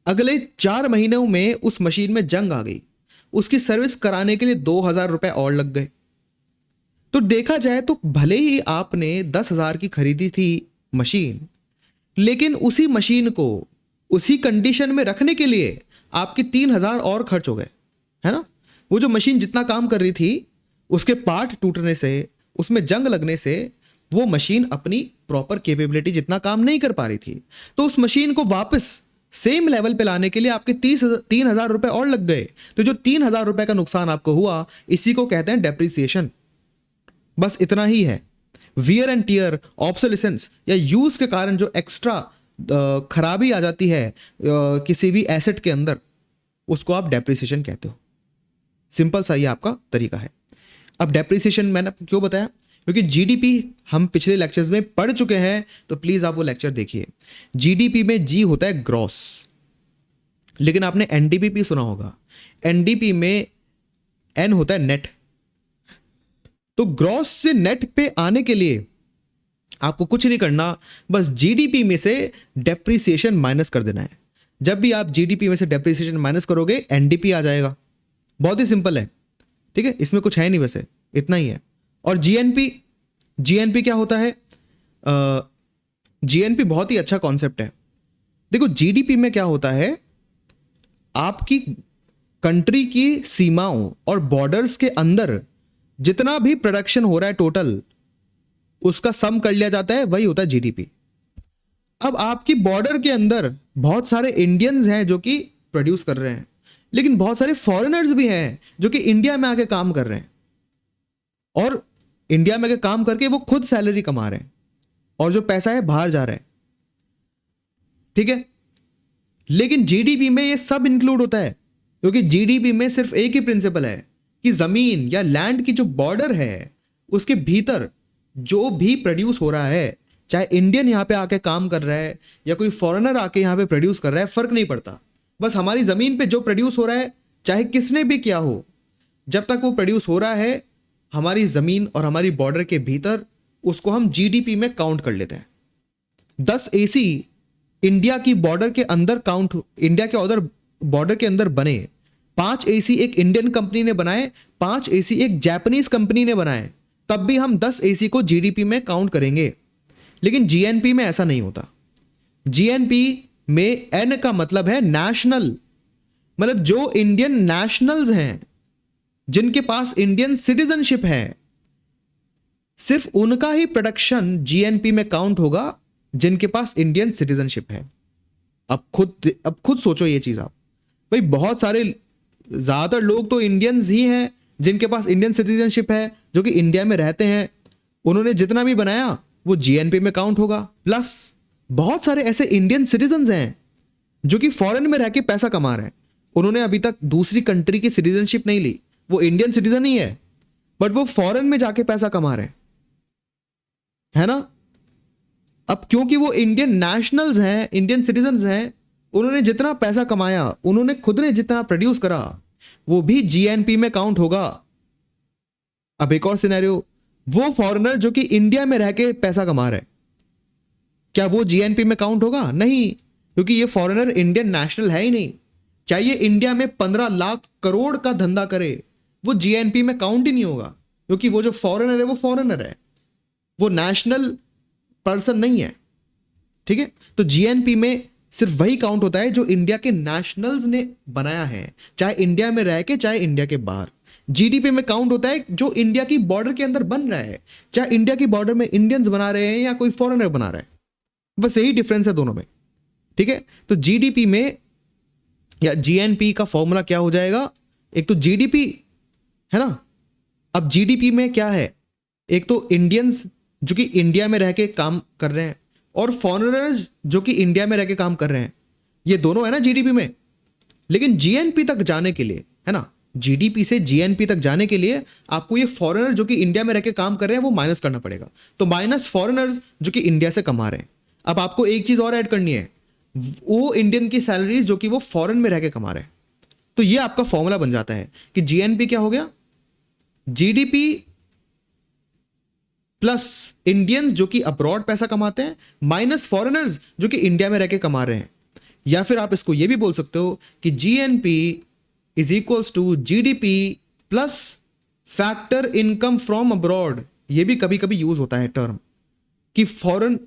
अगले 4 महीनों में उस मशीन में जंग आ गई, उसकी सर्विस कराने के लिए 2,000 रुपए और लग गए। तो देखा जाए तो भले ही आपने 10,000 की खरीदी थी मशीन, लेकिन उसी मशीन को उसी कंडीशन में रखने के लिए आपके 3,000 और खर्च हो गए, है ना। वो जो मशीन जितना काम कर रही थी, उसके पार्ट टूटने से, उसमें जंग लगने से वो मशीन अपनी प्रॉपर कैपेबिलिटी जितना काम नहीं कर पा रही थी। तो उस मशीन को वापस सेम लेवल पे लाने के लिए आपके 3,000 रुपए और लग गए। तो जो 3,000 रुपए का नुकसान आपको हुआ, इसी को कहते हैं डेप्रिसिएशन। बस इतना ही है। वियर एंड टियर, ऑब्सोलेसेंस या यूज के कारण जो एक्स्ट्रा खराबी आ जाती है किसी भी एसेट के अंदर, उसको आप डेप्रिसिएशन कहते हो। सिंपल सा ये आपका तरीका है। अब डेप्रिसिएशन मैंने आपको क्यों बताया, क्योंकि जीडीपी हम पिछले लेक्चर्स में पढ़ चुके हैं, तो प्लीज आप वो लेक्चर देखिए। जीडीपी में जी होता है ग्रॉस, लेकिन आपने एनडीपी सुना होगा, एनडीपी में एन होता है नेट। तो ग्रॉस से नेट पे आने के लिए आपको कुछ नहीं करना, बस जीडीपी में से डेप्रिसिएशन माइनस कर देना है। जब भी आप जीडीपी में से डेप्रिसिएशन माइनस करोगे, एनडीपी आ जाएगा। बहुत ही सिंपल है, ठीक है, इसमें कुछ है नहीं, वैसे इतना ही है। और जीएनपी, जीएनपी क्या होता है? जीएनपी बहुत ही अच्छा कॉन्सेप्ट है। देखो, जीडीपी में क्या होता है, आपकी कंट्री की सीमाओं और बॉर्डर्स के अंदर जितना भी प्रोडक्शन हो रहा है टोटल, उसका सम कर लिया जाता है, वही होता है जीडीपी। अब आपकी बॉर्डर के अंदर बहुत सारे इंडियंस हैं जो कि प्रोड्यूस कर रहे हैं, लेकिन बहुत सारे फॉरेनर्स भी हैं जो कि इंडिया में आके काम कर रहे हैं, और इंडिया में आके काम करके वो खुद सैलरी कमा रहे हैं, और जो पैसा है बाहर जा रहा है, ठीक है। लेकिन जीडीपी में ये सब इंक्लूड होता है, क्योंकि जीडीपी में सिर्फ एक ही प्रिंसिपल है कि जमीन या लैंड की जो बॉर्डर है, उसके भीतर जो भी प्रोड्यूस हो रहा है, चाहे इंडियन यहां पे आके काम कर रहा है या कोई फॉरेनर आके यहां पे प्रोड्यूस कर रहा है, फर्क नहीं पड़ता। बस हमारी जमीन पे जो प्रोड्यूस हो रहा है, चाहे किसने भी किया हो, जब तक वो प्रोड्यूस हो रहा है हमारी जमीन और हमारी बॉर्डर के भीतर, उसको हम जीडीपी में काउंट कर लेते हैं। 10 एसी इंडिया की बॉर्डर के अंदर काउंट, इंडिया के उधर बॉर्डर के अंदर बने, 5 एसी एक इंडियन कंपनी ने बनाए, 5 एसी एक जापानीज कंपनी ने बनाए, तब भी हम 10 एसी को जीडीपी में काउंट करेंगे। लेकिन जीएनपी में ऐसा नहीं होता। जीएनपी में एन का मतलब है नेशनल, मतलब जो इंडियन नेशनल्स हैं, जिनके पास इंडियन सिटीजनशिप है, सिर्फ उनका ही प्रोडक्शन जीएनपी में काउंट होगा, जिनके पास इंडियन सिटीजनशिप है। अब खुद सोचो ये चीज आप, भाई बहुत सारे, ज्यादातर लोग तो इंडियंस ही हैं जिनके पास इंडियन सिटीजनशिप है, जो कि इंडिया में रहते हैं। उन्होंने जितना भी बनाया वो जीएनपी में काउंट होगा। प्लस बहुत सारे ऐसे इंडियन सिटीजन्स हैं जो कि फॉरेन में रह के पैसा कमा रहे हैं, उन्होंने अभी तक दूसरी कंट्री की सिटीजनशिप नहीं ली, वो इंडियन सिटीजन ही है, बट वो फॉरेन में जाके पैसा कमा रहे हैं, है ना। अब क्योंकि वो इंडियन नेशनल्स हैं, इंडियन सिटीजन्स हैं, उन्होंने जितना पैसा कमाया, उन्होंने खुद ने जितना प्रोड्यूस करा, वो भी जीएनपी में काउंट होगा। अब एक और सिनेरियो, वो फॉरेनर जो कि इंडिया में रह के पैसा कमा रहा है, क्या वो जीएनपी में काउंट होगा? नहीं, क्योंकि ये फॉरेनर इंडियन नेशनल है ही नहीं। चाहिए इंडिया में 15 लाख करोड़ का धंधा करे, वो जीएनपी में काउंट ही नहीं होगा, क्योंकि वो जो फॉरेनर है वो फॉरेनर है, वो नेशनल पर्सन नहीं है। ठीक है, तो जीएनपी में सिर्फ वही काउंट होता है जो इंडिया के नेशनल्स ने बनाया है, चाहे इंडिया में रह के चाहे इंडिया के बाहर। जीडीपी में काउंट होता है जो इंडिया की बॉर्डर के अंदर बन रहा है, चाहे इंडिया की बॉर्डर में इंडियंस बना रहे हैं या कोई फॉरेनर बना रहा है, बस यही डिफरेंस है दोनों में। ठीक है, तो जीडीपी में या जीएनपी का फॉर्मूला क्या हो जाएगा? एक तो जीडीपी है ना, अब जीडीपी में क्या है, एक तो इंडियंस जो कि इंडिया में रह के काम कर रहे हैं और फॉरेनर्स जो कि इंडिया में रह के काम कर रहे हैं, ये दोनों है ना जीडीपी में। लेकिन जीएनपी तक जाने के लिए, है ना, जीडीपी से जीएनपी तक जाने के लिए आपको ये फॉरेनर जो कि इंडिया में रह के काम कर रहे हैं वो माइनस करना पड़ेगा, तो माइनस फॉरेनर्स जो कि इंडिया से कमा रहे हैं। अब आपको एक चीज और ऐड करनी है, वो इंडियन की सैलरीज जो कि वो फॉरेन में रह के कमा रहे हैं। तो ये आपका फॉर्मूला बन जाता है कि जीएनपी क्या हो गया, जीडीपी प्लस इंडियंस जो कि अब्रॉड पैसा कमाते हैं माइनस फॉरेनर्स जो कि इंडिया में रह के कमा रहे हैं। या फिर आप इसको ये भी बोल सकते हो कि GNP is equals to GDP plus factor income from abroad. ये भी कभी कभी यूज होता है टर्म कि फॉरेन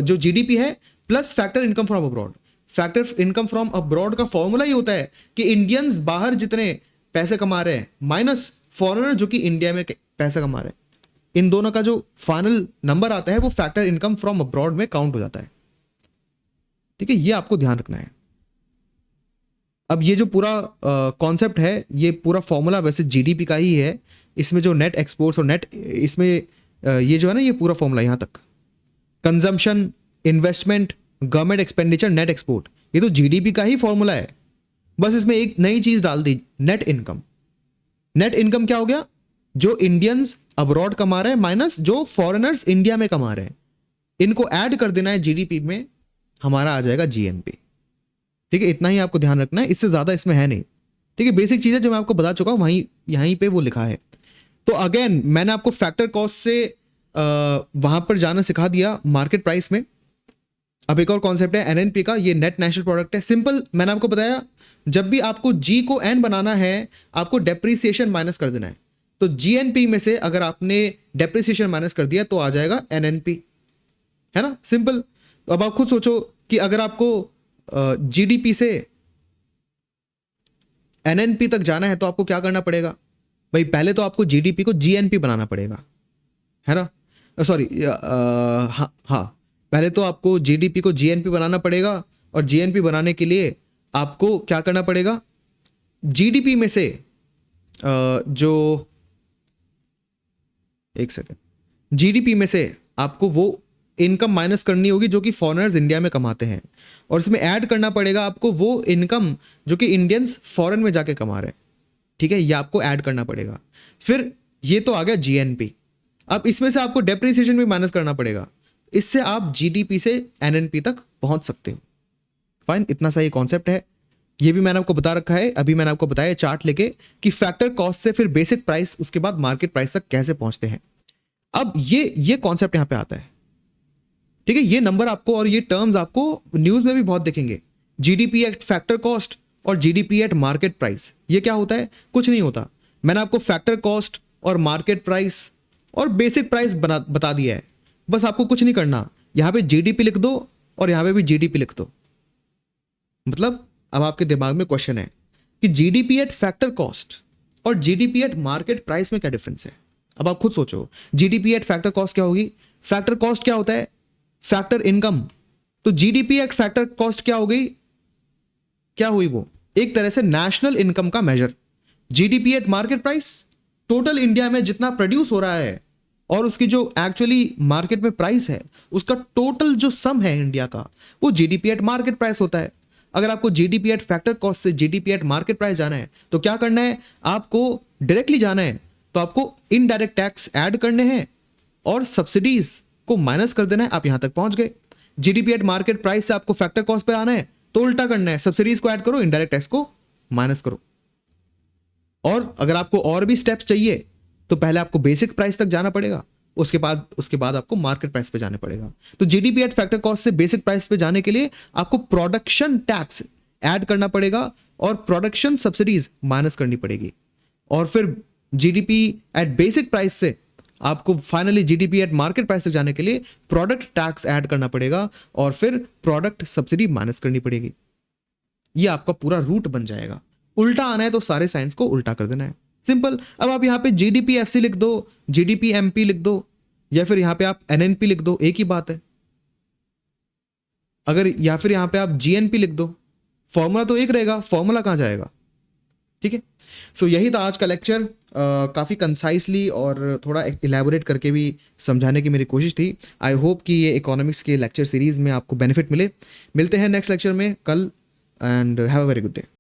जो जीडीपी है plus factor income from abroad. Factor income from abroad का फॉर्मूला ही होता है कि इंडियंस बाहर जितने पैसे कमा रहे हैं माइनस फॉरेनर जो कि इंडिया में पैसा कमा रहे हैं, इन दोनों का जो फाइनल नंबर आता है वो फैक्टर इनकम फ्रॉम अब्रॉड में काउंट हो जाता है। ठीक है, ये आपको ध्यान रखना है। अब ये जो पूरा कॉन्सेप्ट है, ये पूरा फॉर्मूला वैसे जीडीपी का ही है। इसमें जो नेट एक्सपोर्ट्स और नेट, इसमें ये जो है ना, ये पूरा फॉर्मूला यहाँ तक, consumption, investment, government expenditure, net export, ये तो जीडीपी का ही फॉर्मूला है। बस इसमें एक नई चीज डाल दी, नेट इनकम। नेट इनकम क्या हो गया? जो इंडियंस अब्रॉड कमा रहे हैं माइनस जो फॉरेनर्स इंडिया में कमा रहे हैं, इनको ऐड कर देना है जीडीपी में, हमारा आ जाएगा जीएनपी। ठीक है, इतना ही आपको ध्यान रखना है, इससे ज्यादा इसमें है नहीं। ठीक है, बेसिक चीजें जो मैं आपको बता चुका हूं वहीं यहीं पे वो लिखा है। तो अगेन मैंने आपको फैक्टर कॉस्ट से वहां पर जाना सिखा दिया मार्केट प्राइस में। अब एक और कॉन्सेप्ट है एनएनपी का, ये नेट नेशनल प्रोडक्ट है। सिंपल, मैंने आपको बताया जब भी आपको जी को एन बनाना है आपको डेप्रीसिएशन माइनस कर देना है। तो जीएनपी में से अगर आपने डेप्रीसिएशन माइनस कर दिया तो आ जाएगा एनएनपी, है ना, सिंपल। तो अब आप खुद सोचो कि अगर आपको जीडीपी से एनएनपी तक जाना है तो आपको क्या करना पड़ेगा भाई? पहले तो आपको जीडीपी को जीएनपी बनाना पड़ेगा, है ना, सॉरी, हाँ, पहले तो आपको जीडीपी को जीएनपी बनाना पड़ेगा और जीएनपी बनाने के लिए आपको क्या करना पड़ेगा? जीडीपी में से जो, एक सेकेंड, जीडीपी में से आपको वो इनकम माइनस करनी होगी जो कि फॉरेनर्स इंडिया में कमाते हैं, और इसमें ऐड करना पड़ेगा आपको वो इनकम जो कि इंडियंस फॉरेन में जाके कमा रहे हैं। ठीक है, ये आपको ऐड करना पड़ेगा। फिर ये तो आ गया जीएनपी। अब इसमें से आपको डेप्रिसिएशन भी माइनस करना पड़ेगा, इससे आप जीडीपी से एनएनपी तक पहुंच सकते हो। फाइन, इतना सा ये कॉन्सेप्ट है, ये भी मैंने आपको बता रखा है। अभी मैंने आपको बताया चार्ट लेके कि फैक्टर कॉस्ट से फिर बेसिक प्राइस, उसके बाद मार्केट प्राइस तक कैसे पहुंचते हैं। अब ये कॉन्सेप्ट यहां पे आता है। ठीक है, ये नंबर आपको और ये टर्म्स आपको न्यूज में भी बहुत दिखेंगे, जीडीपी एट फैक्टर कॉस्ट और जीडीपी एट मार्केट प्राइस। ये क्या होता है? कुछ नहीं होता, मैंने आपको फैक्टर कॉस्ट और मार्केट प्राइस और बेसिक प्राइस बता दिया है। बस आपको कुछ नहीं करना, यहां पे जीडीपी लिख दो और यहां पे भी जीडीपी लिख दो। मतलब अब आपके दिमाग में क्वेश्चन है कि जीडीपी एट फैक्टर कॉस्ट और जीडीपी एट मार्केट प्राइस में क्या डिफरेंस है? अब आप खुद सोचो, जीडीपी एट फैक्टर कॉस्ट क्या होगी? फैक्टर कॉस्ट क्या होता है? Factor income. तो जीडीपी एट फैक्टर कॉस्ट क्या हो गई? क्या हुई वो? एक तरह से नेशनल इनकम का measure. GDP at market price, total India में जितना प्रोड्यूस हो रहा है और उसकी जो एक्चुअली मार्केट में प्राइस है, उसका टोटल जो सम है इंडिया का, वो जीडीपी एट मार्केट प्राइस होता है। अगर आपको जीडीपी एट फैक्टर कॉस्ट से जीडीपी एट मार्केट प्राइस जाना है तो क्या करना है? आपको डायरेक्टली जाना है तो आपको इनडायरेक्ट टैक्स ऐड करने हैं और सब्सिडीज को माइनस कर देना है, आप यहां तक पहुंच गए। जीडीपी एट मार्केट प्राइस से आपको फैक्टर कॉस्ट पे आना है तो उल्टा करना है, सब्सिडीज को ऐड करो, इनडायरेक्ट टैक्स को माइनस करो। और अगर आपको और भी स्टेप्स चाहिए तो पहले आपको बेसिक प्राइस तक जाना पड़ेगा, उसके बाद आपको मार्केट प्राइस पे जाना पड़ेगा। तो जीडीपी एट फैक्टर कॉस्ट से बेसिक प्राइस पे जाने के लिए आपको प्रोडक्शन टैक्स ऐड करना पड़ेगा और प्रोडक्शन सब्सिडीज माइनस करनी पड़ेगी। और फिर जीडीपी एट बेसिक प्राइस से आपको finally GDP at market price तक जाने के लिए प्रोडक्ट टैक्स ऐड करना पड़ेगा और फिर प्रोडक्ट सब्सिडी माइनस करनी पड़ेगी। ये आपका पूरा रूट बन जाएगा। उल्टा आना है तो सारे साइंस को उल्टा कर देना है, सिंपल। अब आप यहां पे जीडीपी एफसी लिख दो, जीडीपी एमपी लिख दो, या फिर यहां पे आप एनएनपी लिख दो, एक ही बात है। अगर या फिर यहां पे आप जीएनपी लिख दो, फॉर्मूला तो एक रहेगा, फॉर्मूला कहां जाएगा? ठीक है। सो यही था आज का लेक्चर। काफ़ी कंसाइसली और थोड़ा इलेबोरेट करके भी समझाने की मेरी कोशिश थी। आई होप कि ये इकोनॉमिक्स के लेक्चर सीरीज में आपको बेनिफिट मिले। मिलते हैं नेक्स्ट लेक्चर में कल, and have a very good day.